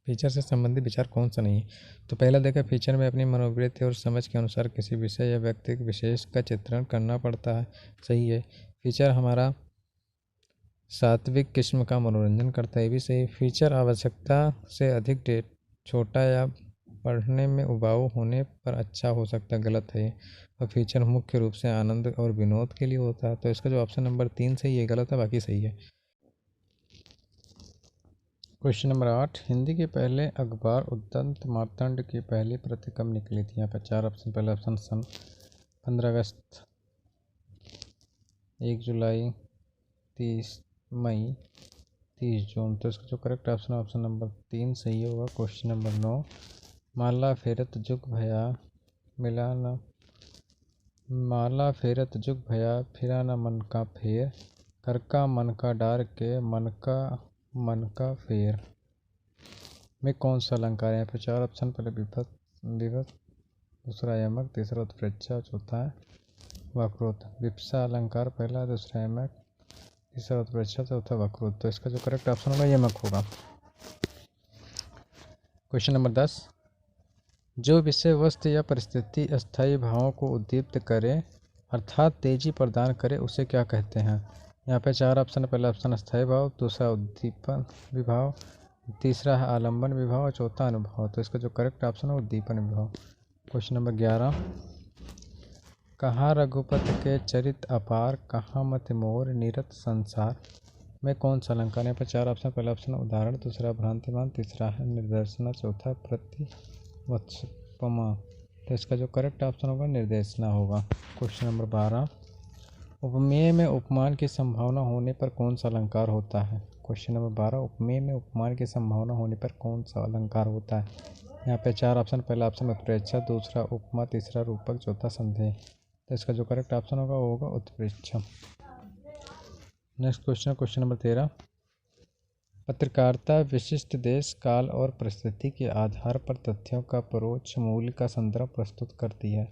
फीचर से संबंधित विचार कौन सा नहीं है? तो पहला देखा, फीचर में अपनी मनोवृत्ति और समझ के अनुसार किसी विषय या व्यक्ति विशेष का चित्रण करना पड़ता है, सही है। फीचर हमारा सात्विक किस्म का मनोरंजन करता है, भी सही। फीचर आवश्यकता से अधिक छोटा या पढ़ने में उबाऊ होने पर अच्छा हो सकता है, गलत है। और फीचर मुख्य रूप से आनंद और विनोद के लिए होता है। तो इसका जो ऑप्शन नंबर 3 सही है, गलत है, बाकी सही है। क्वेश्चन नंबर 8, हिंदी के पहले अखबार उद्यंत मार्तंड की पहली प्रति कब निकली थी? यहाँ पर 4 ऑप्शन। पहला ऑप्शन सन 15 अगस्त, 1 जुलाई, 30 मई, 30 जून। तो इसका जो करेक्ट ऑप्शन है ऑप्शन नंबर 3 सही होगा। क्वेश्चन नंबर 9, माला फेरत जुग भया मिला न माला फेरत जुग भया फिरा न मन का फेर, कर का मन का डार के मन का फेर में कौन सा अलंकार है? यहाँ पे 4 ऑप्शन। पहले विभक्त, दूसरा यमक, तीसरा उत्प्रेक्षा, चौथा है वक्रोत। विप्सा अलंकार पहला, दूसरा यमक, तीसरा उत्प्रेक्षा, चौथा वक्रोत। तो इसका जो करेक्ट ऑप्शन होगा यमक होगा। क्वेश्चन नंबर 10, जो विषय वस्तु या परिस्थिति अस्थायी भावों को उद्दीप्त करे अर्थात तेजी प्रदान करे उसे क्या कहते हैं? यहाँ पे 4 ऑप्शन है। पहला ऑप्शन अस्थायी भाव, दूसरा उद्दीपन विभाव, तीसरा है आलम्बन विभाव और चौथा अनुभव। तो इसका जो करेक्ट ऑप्शन है उद्दीपन विभाव। क्वेश्चन नंबर 11, कहाँ रघुपति के चरित अपार, कहाँ मति मोर निरत संसार में कौन सा अलंकार? यहाँ पर 4 ऑप्शन। पहला ऑप्शन उदाहरण, दूसरा भ्रांतिमान, तीसरा है निर्देशना, चौथा प्रतिवत्सपमा। तो इसका जो करेक्ट ऑप्शन होगा निर्देशना होगा। क्वेश्चन नंबर 12, उपमेय में उपमान की संभावना होने पर कौन सा अलंकार होता है? क्वेश्चन नंबर 12, उपमेय में उपमान की संभावना होने पर कौन सा अलंकार होता है? यहाँ पे 4 ऑप्शन। पहला ऑप्शन उत्प्रेक्षा, दूसरा उपमा, तीसरा रूपक, चौथा संदेह। तो इसका जो करेक्ट ऑप्शन होगा वो होगा उत्प्रेक्षा। नेक्स्ट क्वेश्चन, क्वेश्चन नंबर 13, पत्रकारिता विशिष्ट देश, काल और परिस्थिति के आधार पर तथ्यों का परोक्ष मूल्य का संदर्भ प्रस्तुत करती है।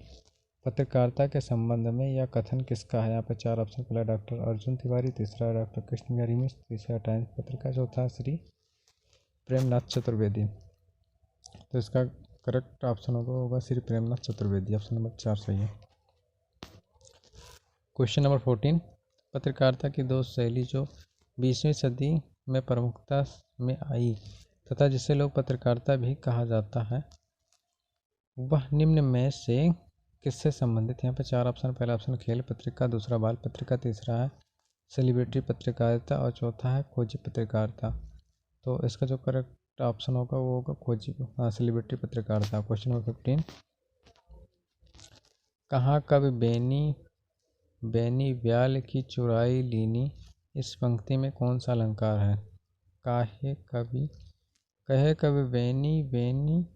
पत्रकारिता के संबंध में यह कथन किसका है? यहाँ पर 4 ऑप्शन। पहला डॉक्टर अर्जुन तिवारी, तीसरा डॉक्टर कृष्ण बिहारी मिश्र, तीसरा टाइम्स पत्रिका, चौथा श्री प्रेमनाथ चतुर्वेदी। तो इसका करेक्ट ऑप्शन होगा श्री प्रेमनाथ चतुर्वेदी। ऑप्शन नंबर 4 सही है। क्वेश्चन नंबर 14, पत्रकारिता की दो शैली जो 20वीं सदी में प्रमुखता में आई तथा जिसे लोग पत्रकारिता भी कहा जाता है वह निम्न में से किससे संबंधित है? यहाँ पर 4 ऑप्शन। पहला ऑप्शन खेल पत्रिका, दूसरा बाल पत्रिका, तीसरा है सेलिब्रिटी पत्रकारिता और चौथा है खोजी पत्रकारिता। तो इसका जो करेक्ट ऑप्शन होगा वो होगा खोजी सेलिब्रिटी पत्रकारिता। क्वेश्चन नंबर 15, कहाँ कब बेनी व्याल की चुराई लीनी, इस पंक्ति में कौन सा अलंकार है? कहे कभी बेनी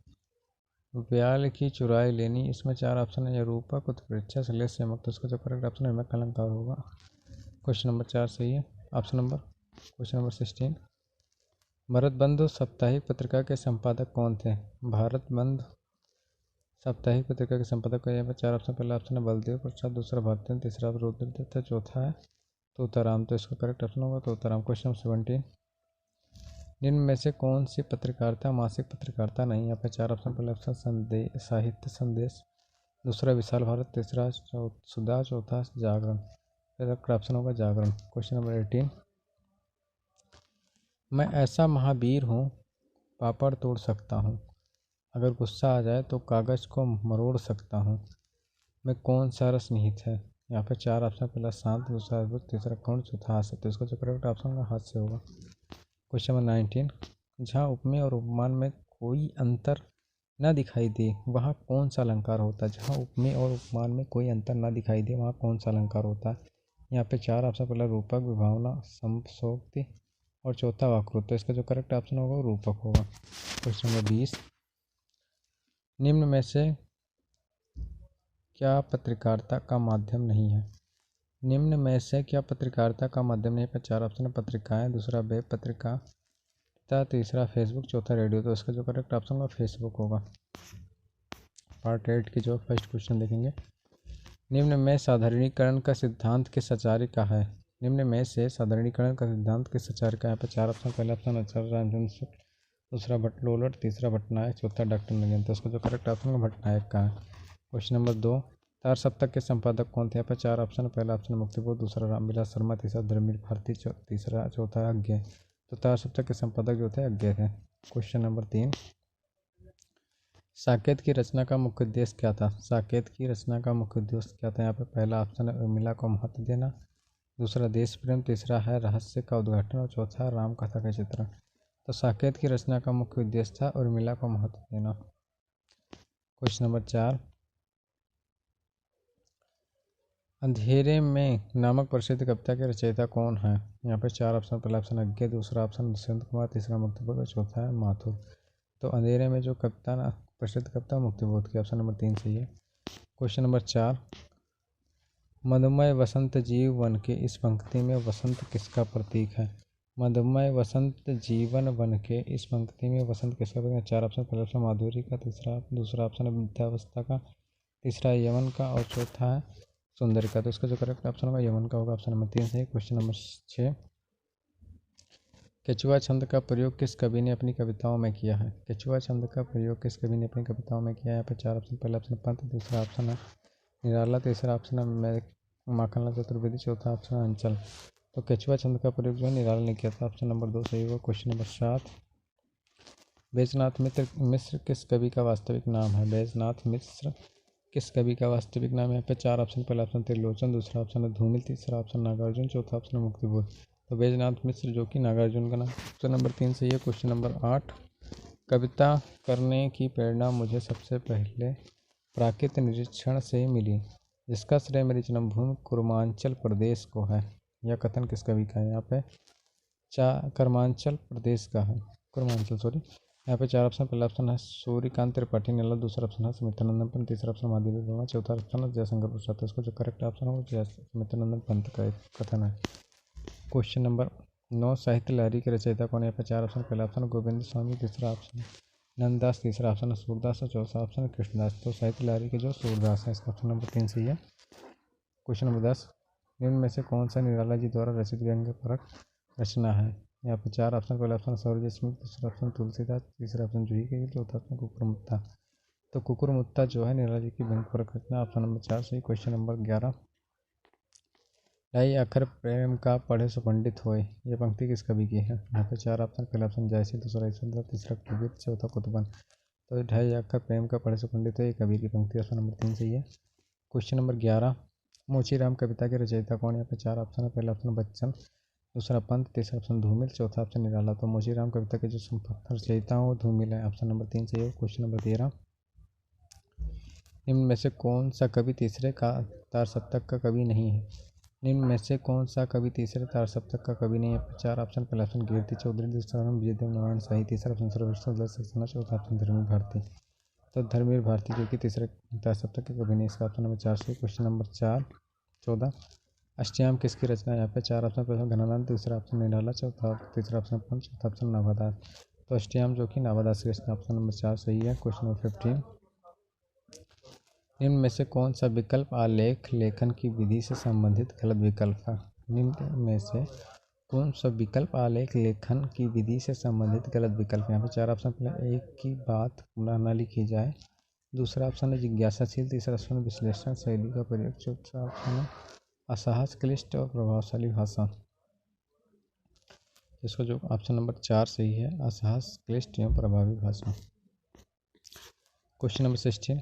व्याल की चुराई लेनी, इसमें 4 ऑप्शन है। रूपक, उत्प्रेक्षा, श्लेष, यमक। तो इसका जो करेक्ट ऑप्शन है यमक अलंकार होगा। क्वेश्चन नंबर 4 सही है। क्वेश्चन नंबर 16, भारत बंधु साप्ताहिक पत्रिका के संपादक कौन थे? भारत बंधु साप्ताहिक पत्रिका के संपादक को यहाँ पर 4 ऑप्शन। पहला ऑप्शन है बलदेव प्रसाद, दूसरा भारतेंद्र, तीसरा रुद्रदत्त है, चौथा है तोताराम। तो इसका करेक्ट ऑप्शन होगा तोताराम। क्वेश्चन नंबर 17, निम्न में से कौन सी पत्रकारिता मासिक पत्रकारिता नहीं। यहाँ पे 4 ऑप्शन। पहला ऑप्शन संदेश, साहित्य संदेश, दूसरा विशाल भारत, तीसरा सुधा, चौथा जागरण। करेक्ट ऑप्शन होगा जागरण। क्वेश्चन नंबर 18, मैं ऐसा महावीर हूँ पापड़ तोड़ सकता हूँ, अगर गुस्सा आ जाए तो कागज़ को मरोड़ सकता हूँ, मैं कौन सा रस निहित है। यहाँ पे 4 ऑप्शन। पहला शांत, दूसरा अद्भुत, तीसरा कौन, चौथा हास्य। तो इसका जो करेक्ट ऑप्शन होगा हास्य होगा। क्वेश्चन नंबर 19, जहाँ उपमेय और उपमान में कोई अंतर न दिखाई दे वहाँ कौन सा अलंकार होता है। जहाँ उपमेय और उपमान में कोई अंतर न दिखाई दे वहाँ कौन सा अलंकार होता है। यहाँ पे 4 ऑप्शन। पहला रूपक, विभावना, संप्रोक्ति और चौथा वक्रोक्त। तो इसका जो करेक्ट ऑप्शन होगा वो रूपक होगा। क्वेश्चन नंबर 20, निम्न में से क्या पत्रकारिता का माध्यम नहीं है। निम्न में से क्या पत्रकारिता का माध्यम नहीं है। 4 ऑप्शन है पत्रिकाएं, दूसरा वेब पत्रिका, तीसरा फेसबुक, चौथा रेडियो। तो इसका जो करेक्ट ऑप्शन होगा फेसबुक होगा। पार्ट 8 की जो फर्स्ट क्वेश्चन देखेंगे, निम्न में साधारणीकरण का सिद्धांत किस आचार्य का है। निम्न में से साधारणीकरण का सिद्धांत किस आचार्य का है। यहाँ पे 4 ऑप्शन। पहला ऑप्शन आचार्य रामचंद्र शुक्ल, दूसरा भट्टलोलट, तीसरा भट्टनायक, चौथा डॉक्टर नगेन। तो इसका जो करेक्ट ऑप्शन है भट्टनायक का है। क्वेश्चन नंबर 2, तार सप्तक के संपादक कौन थे। यहाँ पे 4 ऑप्शन। पहला ऑप्शन मुक्तिबोध, दूसरा रामविलास शर्मा, तीसरा धर्मवीर भारती, तीसरा चौथा अज्ञे। तो तार सप्तक के संपादक जो थे अज्ञे थे। क्वेश्चन नंबर 3, साकेत की रचना का मुख्य उद्देश्य क्या था। साकेत की रचना का मुख्य उद्देश्य क्या था। यहाँ पे पहला ऑप्शन है उर्मिला को महत्व देना, दूसरा देश प्रेम, तीसरा है रहस्य का उद्घाटन और चौथा राम कथा का चित्रण। तो साकेत की रचना का मुख्य उद्देश्य था उर्मिला को महत्व देना। क्वेश्चन नंबर 4, अंधेरे में नामक प्रसिद्ध कविता के रचयिता कौन है। यहाँ पे 4 ऑप्शन। पहला ऑप्शन अज्ञे, दूसरा ऑप्शन बसंत कुमार, तीसरा मुक्तिबोध और चौथा है माथुर। तो अंधेरे में जो कविता ना प्रसिद्ध कविता मुक्तिबोध की, ऑप्शन नंबर 3 सही है। क्वेश्चन नंबर 4, मधुमय वसंत जीव वन के इस पंक्ति में वसंत किसका प्रतीक है। मधुमय वसंत जीवन वन के इस पंक्ति में वसंत किसका प्रतीक है। 4 ऑप्शन। पहला ऑप्शन माधुरी का, दूसरा ऑप्शन है वृद्धावस्था का, तीसरा यवन का और चौथा है सुंदर का। तो इसका जो करेक्ट ऑप्शन होगा यवन का होगा। ऑप्शन नंबर 3 सही। क्वेश्चन नंबर 6, केचुआ छंद का प्रयोग किस कवि ने अपनी कविताओं में किया है। केचुआ छंद का प्रयोग किस कवि ने अपनी कविताओं में किया है। यहाँ पे 4 ऑप्शन। पहला ऑप्शन पंत, दूसरा ऑप्शन है निराला, तीसरा ऑप्शन है माखनलाल चतुर्वेदी, चौथा ऑप्शन है अंचल। तो केचुआ छंद का प्रयोग जो है निराला ने किया था। ऑप्शन नंबर 2 सही होगा। क्वेश्चन नंबर 7, बैजनाथ मिश्र किस कवि का वास्तविक नाम है। बैजनाथ मिश्र किस कवि का वास्तविक नाम है। यहाँ पे 4 ऑप्शन। पहला ऑप्शन त्रिलोचन, दूसरा ऑप्शन है धूमिल, तीसरा ऑप्शन नागार्जुन, चौथा ऑप्शन है मुक्तिबोध। तो बैजनाथ मिश्र जो कि नागार्जुन का नाम। ऑप्शन नंबर 3 सही है। क्वेश्चन नंबर 8, कविता करने की प्रेरणा मुझे सबसे पहले प्राकृतिक निरीक्षण से मिली, जिसका श्रेय मेरी जन्मभूमि कुर्मांचल प्रदेश को है। यह कथन किस कवि का है। यहाँ पे कर्मांचल प्रदेश का है, कुर्मांचल सॉरी। यहाँ पे 4 ऑप्शन। पहला ऑप्शन है सूर्यकांत त्रिपाठी निराला, दूसरा ऑप्शन है सुमित्रानंदन पंत, तीसरा ऑप्शन महादेवी वर्मा, चौथा ऑप्शन है जयशंकर प्रसाद। तो इसका जो करेक्ट ऑप्शन है सुमित्रानंदन पंत का एक कथन है। क्वेश्चन नंबर 9, साहित्य लहरी के रचयिता कौन है। यहाँ पे 4 ऑप्शन। पहला ऑप्शन गोविंद स्वामी, दूसरा ऑप्शन नंददास, तीसरा ऑप्शन है सूरदास और चौथा ऑप्शन है कृष्णदास। तो साहित्य लहरी के जो सूरदास है, इसका ऑप्शन नंबर 3 सही है। क्वेश्चन नंबर 10, निम्न में से कौन सा निराला जी द्वारा रचित व्यंग्य परक रचना है। यहाँ पे 4 ऑप्शन। पहला ऑप्शन सौर्य स्मित, दूसरा ऑप्शन तुलसीदास, तीसरा ऑप्शन जूही के गीत, चौथा ऑप्शन कुकुरमुत्ता। तो कुकुरमुत्ता जो है निराला जी की व्यंग्य परक रचना। ऑप्शन नंबर 4 सही। क्वेश्चन नंबर 11, ढाई अखर प्रेम का पढ़े सो पंडित होए, ये पंक्ति किस कवि की है। यहाँ पे 4 ऑप्शन। पहला ऑप्शन जयसी, दूसरा ईश्वर, तीसरा कबीर, चौथा कुतुबन। तो ढाई अखर प्रेम का पढ़े सो पंडित हो, ये कबीर की पंक्ति। ऑप्शन नंबर 3 सही है। क्वेश्चन नंबर 11, मोचीराम कविता के रचयिता कौन है। यहाँ पे 4 ऑप्शन है। पहला ऑप्शन बच्चन, दूसरा पंत, तीसरा ऑप्शन धूमिल, चौथा ऑप्शन निराला। तो मोचीराम कविता के जो रचयिता हो वो धूमिल है। ऑप्शन नंबर 3 सही है। क्वेश्चन नंबर 13, निम्न में से कौन सा कवि तीसरे का तार सप्तक का कवि नहीं है। निम्न में से कौन सा कवि तीसरे तार सप्तक का कवि नहीं है। 4 ऑप्शन। पहला ऑप्शन कीर्ति चौधरी, दूसरा ऑप्शन विजयदेव नारायण शाही, तीसरा ऑप्शन सर्वेश्वर सक्सेना, चौथा ऑप्शन धर्मवीर भारती। तो धर्मवीर भारती जो कि तीसरे तार सप्तक के कवि नहीं, इसका ऑप्शन नंबर 4 सही। क्वेश्चन नंबर 14, अष्टयाम किसकी रचना है। यहाँ पे 4 ऑप्शन। पहला घनानंद, दूसरा ऑप्शन निराला, तीसरा ऑप्शन पंच, चौथा ऑप्शन नाभादास। तो अष्टयाम जो कि नाभादास की रचना। ऑप्शन नंबर 4 सही है। क्वेश्चन नंबर 15, निम्न में से कौन सा विकल्प आलेख लेखन की विधि से संबंधित गलत विकल्प है? निम्न में से कौन सा विकल्प आलेख लेखन की विधि से संबंधित गलत विकल्प है? यहाँ पे चार ऑप्शन। पहले, एक की बात पुनः न लिखी जाए। दूसरा ऑप्शन है जिज्ञासाशील। तीसरा ऑप्शन है विश्लेषण शैली का प्रयोग। चौथा ऑप्शन है असहज, क्लिष्ट और प्रभावशाली भाषा। इसका जो ऑप्शन नंबर 4 सही है, असहज, क्लिष्ट एवं प्रभावी भाषा। क्वेश्चन नंबर 16,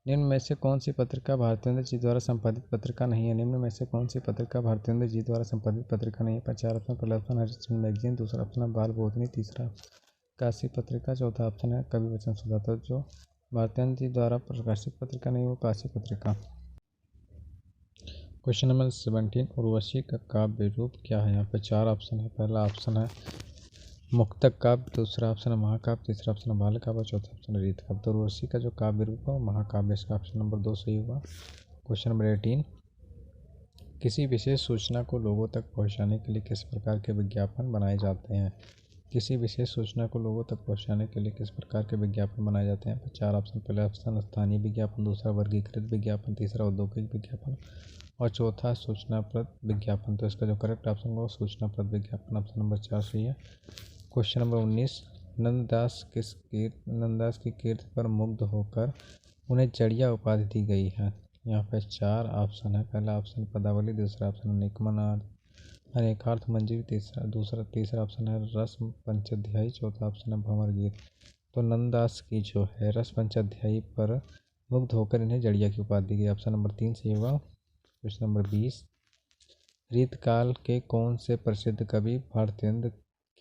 निम्न में से कौन सी पत्रिका भारतेंद्र जी द्वारा संपादित पत्रिका नहीं है? निम्न में से कौन सी पत्रिका भारतेंद्र जी द्वारा संपादित पत्रिका नहीं है? चार ऑप्शन। पहला ऑप्शन हरिश्चंद्र मैगजीन। दूसरा ऑप्शन है बाल बोधनी। तीसरा काशी पत्रिका। चौथा ऑप्शन है कवि वचन सुधा। तो जो भारतेंद्र जी द्वारा प्रकाशित पत्रिका नहीं वो काशी पत्रिका। क्वेश्चन नंबर 17, उर्वशी का काव्य रूप क्या है? यहाँ पे चार ऑप्शन है। पहला ऑप्शन है मुक्तक काव्य। दूसरा ऑप्शन है महाकाव्य। तीसरा ऑप्शन है बाल काव्य। चौथा ऑप्शन है रीत काव्य। तो उर्वशी का जो काव्य रूप है वो महाकाव्य। इसका ऑप्शन नंबर 2 सही होगा। क्वेश्चन नंबर 18, किसी विशेष सूचना को लोगों तक पहुँचाने के लिए किस प्रकार के विज्ञापन बनाए जाते हैं? किसी विशेष सूचना को लोगों तक पहुँचाने के लिए किस प्रकार के विज्ञापन बनाए जाते हैं? चार ऑप्शन। पहला ऑप्शन स्थानीय विज्ञापन। दूसरा वर्गीकृत विज्ञापन। तीसरा औद्योगिक विज्ञापन और चौथा सूचनाप्रद विज्ञापन। तो इसका जो करेक्ट ऑप्शन होगा सूचनाप्रद विज्ञापन। ऑप्शन नंबर 4 सही है। क्वेश्चन नंबर 19, नंददास की कीर्ति पर मुग्ध होकर उन्हें जड़िया उपाधि दी गई है? यहाँ पे चार ऑप्शन है। पहला ऑप्शन पदावली। दूसरा ऑप्शन निकमनाद अनेकार्थ मंजरी। तीसरा ऑप्शन है रस पंचाध्यायी। चौथा ऑप्शन है भंवर गीत। तो नंददास की जो है रस पंचाध्यायी पर मुग्ध होकर इन्हें जड़िया की उपाधि दी गई। ऑप्शन नंबर 3 सही होगा। क्वेश्चन नंबर 20, रीतकाल के कौन से प्रसिद्ध कवि भारतेंद्र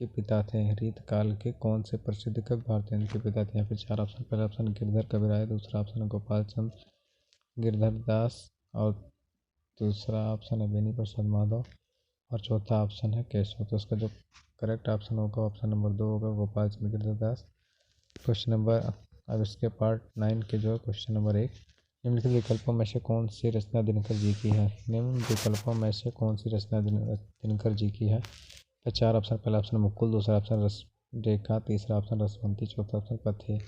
के पिता थे? रीतकाल के कौन से प्रसिद्ध कवि भारतेंद्र के पिता थे? यहाँ पे चार ऑप्शन। पहला ऑप्शन गिरधर कविराय। दूसरा ऑप्शन है गोपाल चंद्र गिरधर दास और दूसरा ऑप्शन है बेनी प्रसाद माधव और चौथा ऑप्शन है केशव। तो इसका जो करेक्ट ऑप्शन होगा ऑप्शन नंबर 2 होगा गोपाल चंद्र गिरधर दास। क्वेश्चन नंबर, अब इसके पार्ट 9 के जो है क्वेश्चन नंबर 1, निम्नलिखित विकल्पों में से कौन सी रचना दिनकर जी की है? निम्न विकल्पों में से कौन सी रचना दिनकर जी की है? तो चार ऑप्शन। पहला ऑप्शन मुकुल। दूसरा ऑप्शन रस रेखा। तीसरा ऑप्शन रसवंती। चौथा ऑप्शन पथ्य।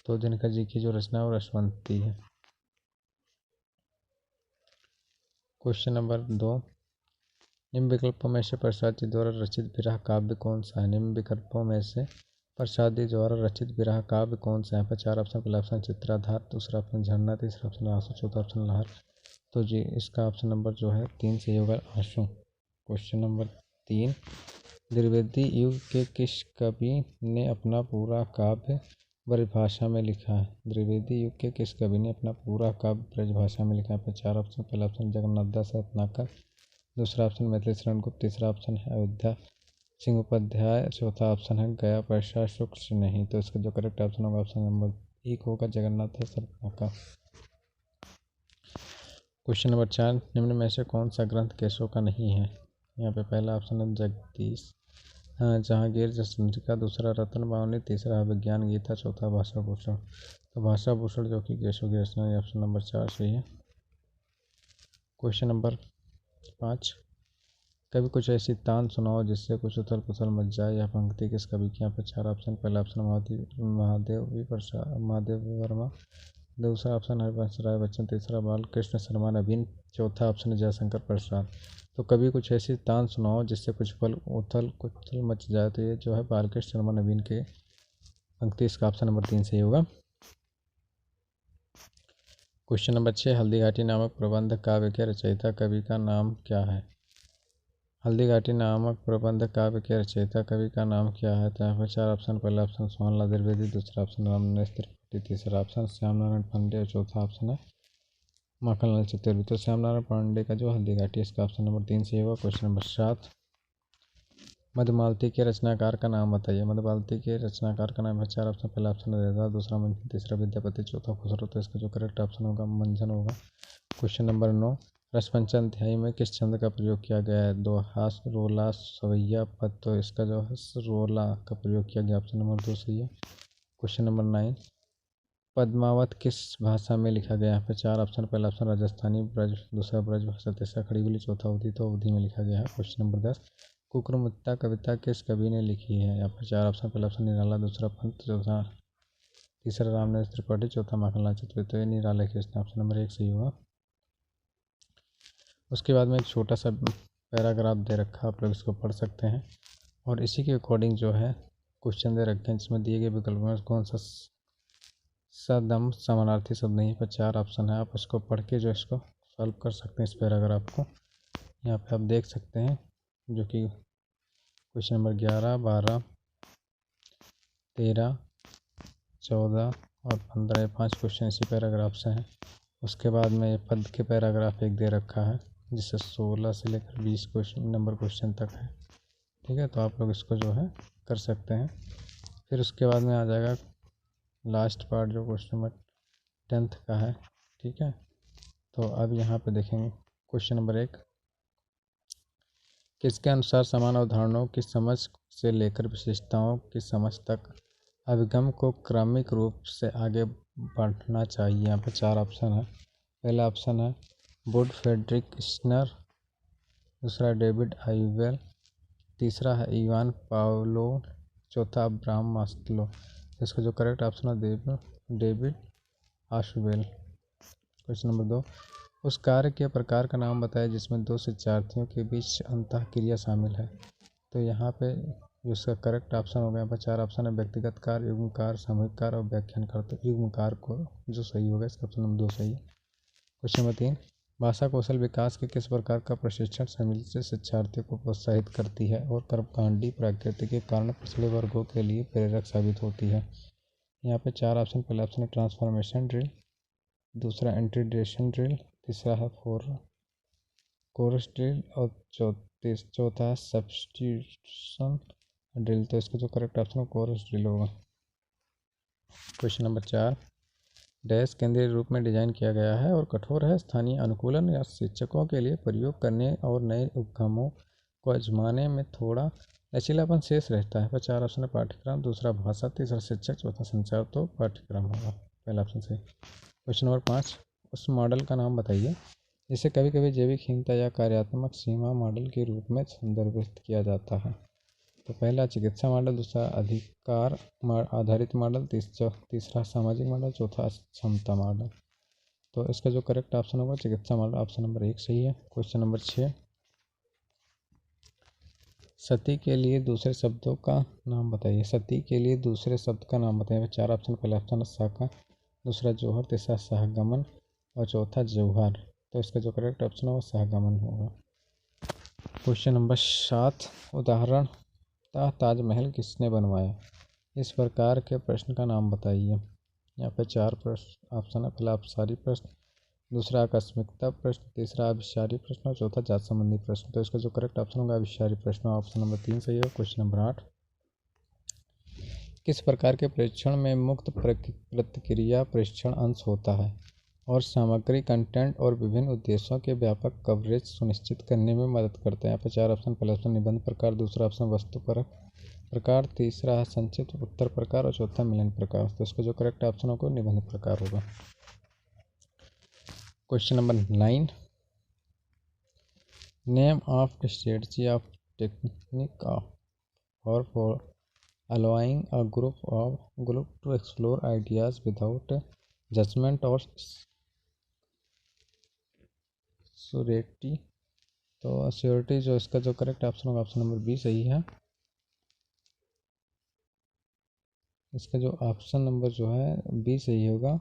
तो दिनकर जी की जो रचना है वो रसवंती है। क्वेश्चन नंबर 2, निम्न विकल्पों में से प्रसाद जी द्वारा रचित विरह काव्य कौन सा है? निम्न विकल्पों में से प्रसाद जी द्वारा रचित विरह काव्य कौन सा है? पर चार ऑप्शन। पहला ऑप्शन चित्राधार। दूसरा ऑप्शन झरना। तीसरा ऑप्शन आंसू। चौथा ऑप्शन लहर। तो जी इसका ऑप्शन नंबर जो है 3 सही होगा, आंसू। क्वेश्चन नंबर 3, द्विवेदी युग के किस कवि ने अपना पूरा काव्य ब्रजभाषा में लिखा है? द्विवेदी युग के किस कवि ने अपना पूरा काव्य ब्रजभाषा में लिखा है? पर चार ऑप्शन। पहला ऑप्शन जगन्नाथ दास रत्नाकर। दूसरा ऑप्शन मैथिली शरण गुप्त। तीसरा ऑप्शन है अयोध्या सिंह उपाध्याय। चौथा ऑप्शन है गया प्रसाद शुक्ल नहीं। तो इसका जो करेक्ट ऑप्शन होगा ऑप्शन नंबर 1 होगा जगन्नाथ दास रत्नाकर। क्वेश्चन नंबर 4, निम्न में से कौन सा ग्रंथ केशव का नहीं है? यहाँ पे पहला ऑप्शन है जगदीश जहांगीर चंद्रिका। दूसरा रतन बावनी। तीसरा विज्ञान गीता। चौथा भाषा भूषण। तो भाषा भूषण जो कि केशव की रचना है, ऑप्शन नंबर 4 सही है। क्वेश्चन नंबर 5, कभी कुछ ऐसी तान सुनाओ जिससे कुछ उथल पुथल मच जाए। यह पंक्ति किस कवि की? यहाँ पे चार ऑप्शन। पहला ऑप्शन महादेव वर्मा। दूसरा ऑप्शन हरिवंश राय बच्चन। तीसरा बालकृष्ण शर्मा नवीन। चौथा ऑप्शन है जयशंकर प्रसाद। तो कभी कुछ ऐसी तान सुनाओ जिससे कुछ उथल पुथल मच जाए। तो ये जो है बालकृष्ण शर्मा नवीन के पंक्ति। इसका ऑप्शन नंबर 3 सही होगा। क्वेश्चन नंबर 6, हल्दी घाटी नामक प्रबंध काव्य के रचयिता कवि का नाम क्या है? हल्दी घाटी नामक प्रबंध काव्य के रचयिता कवि का नाम क्या है? तो यहाँ पर चार ऑप्शन। पहला ऑप्शन सोहनलाल द्विवेदी। दूसरा ऑप्शन रामनरेश त्रिपाठी। तीसरा ऑप्शन श्यामनारायण पांडे और चौथा ऑप्शन है माखनलाल चतुर्वेदी। तो श्यामनारायण पांडे का जो हल्दी घाटी, इसका ऑप्शन नंबर 3 सही होगा। क्वेश्चन नंबर 7, मधुमालती के रचनाकार का नाम बताइए। मधुमालती के रचनाकार का नाम है। चार ऑप्शन। पहला ऑप्शन है दूसरा मंजन। तीसरा विद्यापति। चौथा खुसरो। तो इसका जो करेक्ट ऑप्शन होगा मंजन होगा। क्वेश्चन नंबर 9, रसपंचाध्यायी में किस छंद का प्रयोग किया गया है? दोहा, रोला, सवैया, पद। तो इसका जो है रोला का प्रयोग किया गया। ऑप्शन नंबर 2 सही है। क्वेश्चन नंबर 9, पद्मावत किस भाषा में लिखा गया? यहाँ पे चार ऑप्शन। पहला ऑप्शन राजस्थानी ब्रज। दूसरा ब्रज भाषा। तीसरा खड़ी बोली। चौथा अवधि। तो अवधि में लिखा गया है। क्वेश्चन नंबर 10, कुकुरमुत्ता कविता किस कवि ने लिखी है? यहाँ पर चार ऑप्शन। पहला ऑप्शन निराला। दूसरा पंत। तीसरा रामनिवास त्रिपाठी, चौथा माखनलाल चतुर्वेदी। तो ये निराला कृष्ण ऑप्शन नंबर 1 सही होगा। उसके बाद में एक छोटा सा पैराग्राफ दे रखा है, आप लोग इसको पढ़ सकते हैं और इसी के अकॉर्डिंग जो है क्वेश्चन दे रखे हैं, जिसमें दिए गए विकल्प में कौन सा सदम समानार्थी शब्द नहीं है। पर 4 ऑप्शन है, आप इसको पढ़ के जो इसको सॉल्व कर सकते हैं इस पैराग्राफ को। यहाँ पे आप देख सकते हैं जो कि क्वेश्चन नंबर 11, 12, 13, 14 और 15 ये 5 क्वेश्चन इसी पैराग्राफ से हैं। उसके बाद में ये पद के पैराग्राफ एक दे रखा है, जिससे 16 से लेकर 20 क्वेश्चन तक है। ठीक है, तो आप लोग इसको जो है कर सकते हैं। फिर उसके बाद में आ जाएगा लास्ट पार्ट जो क्वेश्चन नंबर 10th का है। ठीक है, तो अब यहाँ पे देखेंगे क्वेश्चन नंबर 1, किसके अनुसार समान अवधारणाओं की समझ से लेकर विशेषताओं की समझ तक अभिगम को क्रमिक रूप से आगे बढ़ना चाहिए। यहाँ पे 4 ऑप्शन है। पहला ऑप्शन है वुड फ्रेडरिक स्किनर, दूसरा डेविड आयुवेल, तीसरा है इवान पावलो, चौथा अब्राहम मास्लो। इसका जो करेक्ट ऑप्शन है डेविड आशुवेल। क्वेश्चन नंबर 2, उस कार्य के प्रकार का नाम बताएं जिसमें 2 शिक्षार्थियों के बीच अंतःक्रिया शामिल है। तो यहाँ पे जो इसका करेक्ट ऑप्शन होगा, यहाँ पर 4 ऑप्शन है व्यक्तिगत कार्य, युग्म कार्य, सामूहिक कार्य और व्याख्यान कार्य। तो युग्म कार्य को जो सही होगा इसका ऑप्शन नंबर 2 सही है। क्वेश्चन नंबर 3, भाषा कौशल विकास के किस प्रकार का प्रशिक्षण सम्मिलित शिक्षार्थियों को प्रोत्साहित करती है और कर्मकांडी प्रकृति के कारण पिछड़े वर्गों के लिए प्रेरक साबित होती है। यहाँ पे 4 ऑप्शन। पहला ऑप्शन है ट्रांसफॉर्मेशन ड्रिल, दूसरा इंटीग्रेशन ड्रिल, तीसरा है कोरस ड्रिल और चौथा है सब्स्टिट्यूशन ड्रिल। तो इसका जो करेक्ट ऑप्शन है कोरस ड्रिल होगा। क्वेश्चन नंबर 4, डैश केंद्रीय रूप में डिजाइन किया गया है और कठोर है। स्थानीय अनुकूलन या शिक्षकों के लिए प्रयोग करने और नए उपक्रमों को आजमाने में थोड़ा लचीलापन शेष रहता है। 4 ऑप्शन है पाठ्यक्रम, दूसरा भाषा, तीसरा शिक्षक, चौथा संचार। तो पाठ्यक्रम होगा पहला ऑप्शन सही। क्वेश्चन नंबर 5, उस मॉडल का नाम बताइए जिसे कभी कभी जैविकहीनता या कार्यात्मक सीमा मॉडल के रूप में संदर्भित किया जाता है। तो पहला चिकित्सा मॉडल, दूसरा अधिकार आधारित मॉडल, तीसरा सामाजिक मॉडल, चौथा क्षमता मॉडल। तो इसका जो करेक्ट ऑप्शन होगा चिकित्सा मॉडल, ऑप्शन नंबर 1 सही है। क्वेश्चन नंबर 6, सती के लिए दूसरे शब्दों का नाम बताइए। सती के लिए दूसरे शब्द का नाम बताइए। 4 ऑप्शन। पहला ऑप्शन है शाखा, दूसरा जौहर, तीसरा सहगमन और चौथा जौहर। तो इसका जो करेक्ट ऑप्शन होगा सहगमन होगा। क्वेश्चन नंबर 7, उदाहरण ताजमहल किसने बनवाया। इस प्रकार के प्रश्न का नाम बताइए। यहाँ पे 4 प्रश्न ऑप्शन है। पहला आबशारी प्रश्न, दूसरा आकस्मिकता प्रश्न, तीसरा अभिसारी प्रश्न और चौथा जात संबंधी प्रश्न। तो इसका जो करेक्ट ऑप्शन होगा अभिसारी प्रश्न, ऑप्शन नंबर 3 सही है। क्वेश्चन नंबर 8, किस प्रकार के परीक्षण में मुक्त प्रतिक्रिया परीक्षण अंश होता है और सामग्री कंटेंट और विभिन्न उद्देश्यों के व्यापक कवरेज सुनिश्चित करने में मदद करते हैं। यहाँ पर 4 ऑप्शन। पहला ऑप्शन निबंध प्रकार, दूसरा ऑप्शन वस्तु प्रकार, तीसरा है संक्षिप्त उत्तर प्रकार और चौथा मिलन प्रकार। तो इसका जो करेक्ट ऑप्शन होगा निबंध प्रकार होगा। Question number 9, name of strategy of technique for allowing a group to explore ideas without judgment और surety। तो surety जो इसका जो करेक्ट ऑप्शन होगा ऑप्शन नंबर 20 सही है। इसका जो ऑप्शन नंबर जो है 20 सही होगा,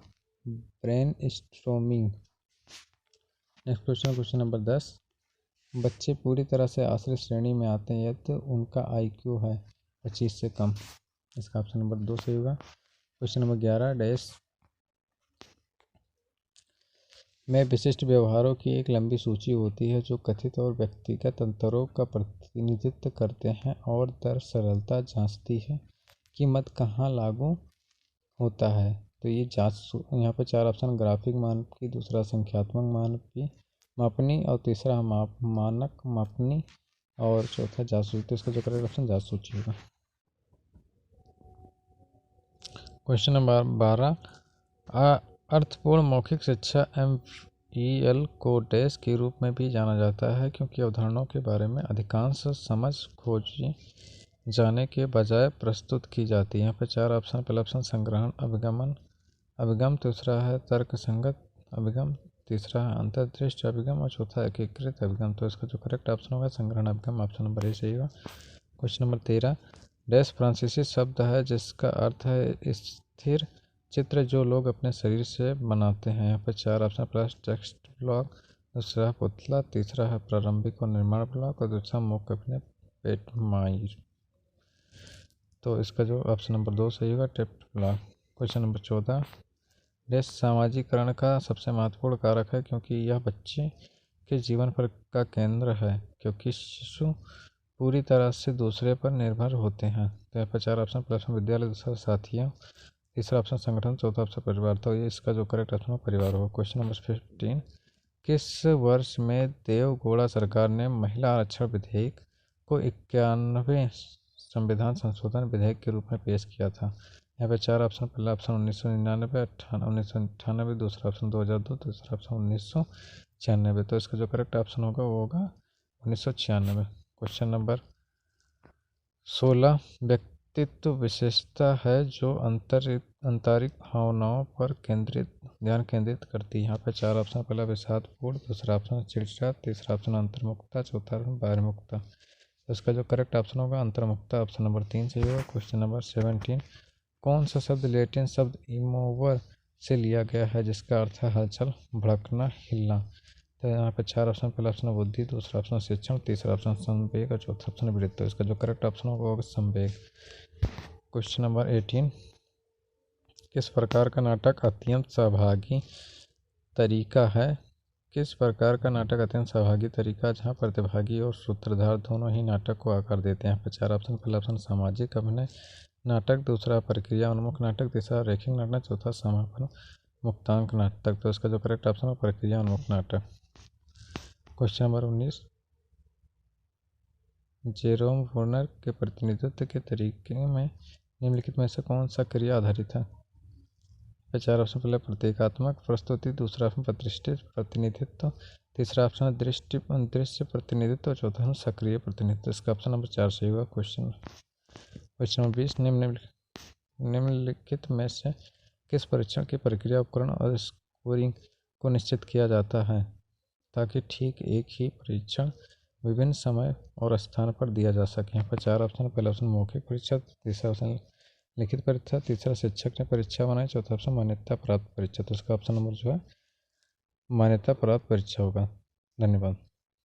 brain storming. Next question number 10, बच्चे पूरी तरह से आश्रित श्रेणी में आते हैं यदि उनका IQ है 25 से कम। इसका ऑप्शन नंबर 2 सही होगा। क्वेश्चन नंबर 11, डैश में विशिष्ट व्यवहारों की एक लंबी सूची होती है जो कथित और व्यक्तिगत अंतरों का प्रतिनिधित्व करते हैं और दर सरलता जांचती है कि मत कहाँ लागू होता है। तो ये जांच यहाँ पर 4 ऑप्शन, ग्राफिक मापकी, दूसरा संख्यात्मक मापनी और तीसरा मानक मापनी और चौथा जासूसी। तो इसका जो करेक्ट ऑप्शन जासूसी होगा। क्वेश्चन नंबर 12, अर्थपूर्ण मौखिक शिक्षा MEL को डैश के रूप में भी जाना जाता है क्योंकि अवधारणाओं के बारे में अधिकांश समझ खोजी जाने के बजाय प्रस्तुत की जाती है। यहाँ पे 4 ऑप्शन। पहला ऑप्शन संग्रहण अभिगम, दूसरा है तर्क संगत अभिगम, तीसरा है अंतर्दृष्टि अभिगम और चौथा एकीकृत अभिगम। तो इसका जो करेक्ट ऑप्शन होगा संग्रहण अभिगम, ऑप्शन नंबर ए सही होगा। क्वेश्चन नंबर 13, डैश फ्रांसीसी शब्द है जिसका अर्थ है स्थिर चित्र जो लोग अपने शरीर से बनाते हैं। यहाँ पर 4 ऑप्शन। प्लस टेक्स्ट ब्लॉक, दूसरा है पुतला, तीसरा है प्रारंभिक और निर्माण ब्लॉक और दूसरा मुख्य अपने पेट माइर। तो इसका जो ऑप्शन नंबर 2 सही होगा, टेक्स्ट ब्लॉक। क्वेश्चन नंबर 14, देश सामाजिकरण का सबसे महत्वपूर्ण कारक है क्योंकि यह बच्चे के जीवन पर का केंद्र है, क्योंकि शिशु पूरी तरह से दूसरे पर निर्भर होते हैं। तो यहाँ पर 4 ऑप्शन। प्लस विद्यालय, दूसरा साथियों, तीसरा ऑप्शन संगठन, चौथा ऑप्शन परिवार। तो ये इसका जो करेक्ट ऑप्शन परिवार होगा। क्वेश्चन नंबर 15, किस वर्ष में देवगौड़ा सरकार ने महिला आरक्षण विधेयक को 91वें संविधान संशोधन विधेयक के रूप में पेश किया था? यहाँ पे 4 ऑप्शन। पहला ऑप्शन 1999, 1998, दूसरा ऑप्शन 2002, तीसरा ऑप्शन 1996। तो इसका जो करेक्ट ऑप्शन होगा वो होगा 1996। क्वेश्चन नंबर 16, व्यक्तित्व विशेषता है जो आंतरिक भावनाओं पर ध्यान केंद्रित करती है। यहाँ पे 4 ऑप्शन। पहला विषादपूर्ण, दूसरा ऑप्शन चिड़चिड़ा, तीसरा ऑप्शन अंतर्मुखता, चौथा ऑप्शन बहिर्मुखता। तो इसका जो करेक्ट ऑप्शन होगा अंतर्मुखता, ऑप्शन नंबर 3 सही होगा। क्वेश्चन नंबर 17, कौन सा शब्द लैटिन शब्द इमोवर से लिया गया है जिसका अर्थ है हलचल, भड़कना, हिलना? तो यहाँ पे 4 ऑप्शन। पहला ऑप्शन बुद्धि, दूसरा ऑप्शन शिक्षण, तीसरा ऑप्शन संवेग और चौथा ऑप्शन वृत्ति। तो इसका जो करेक्ट ऑप्शन होगा वो संवेग। क्वेश्चन नंबर 18, किस प्रकार का नाटक अत्यंत सहभागी तरीका है? किस प्रकार का नाटक अत्यंत सहभागी तरीका जहाँ प्रतिभागी और सूत्रधार दोनों ही नाटक को आकार देते हैं? यहाँ पे 4 ऑप्शन। पहला ऑप्शन सामाजिक अभिनय नाटक, दूसरा प्रक्रिया उन्मुख नाटक, तीसरा रैखिक नाटक, चौथा समापन मुक्तांक नाटक। तो इसका जो करेक्ट ऑप्शन है प्रक्रिया उन्मुख नाटक। क्वेश्चन नंबर 19, जेरोम वॉर्नर के प्रतिनिधित्व के तरीके में निम्नलिखित में से कौन सा क्रिया आधारित है? 4 ऑप्शन। पहले प्रतीकात्मक प्रस्तुति, दूसरा ऑप्शन प्रतिष्ठित प्रतिनिधित्व, तीसरा ऑप्शन दृश्य प्रतिनिधित्व, चौथा ऑप्शन सक्रिय प्रतिनिधित्व। इसका ऑप्शन नंबर 4 सही होगा। क्वेश्चन नंबर 20, निम्नलिखित में से किस परीक्षण की प्रक्रिया उपकरण और स्कोरिंग को निश्चित किया जाता है ताकि ठीक एक ही परीक्षण विभिन्न समय और स्थान पर दिया जा सके? यहाँ पर 4 ऑप्शन। पहला ऑप्शन मौखिक परीक्षा, तीसरा ऑप्शन लिखित परीक्षा, तीसरा शिक्षक ने परीक्षा बनाई, चौथा ऑप्शन मान्यता प्राप्त परीक्षा। तो इसका ऑप्शन नंबर जो है मान्यता प्राप्त परीक्षा होगा। धन्यवाद।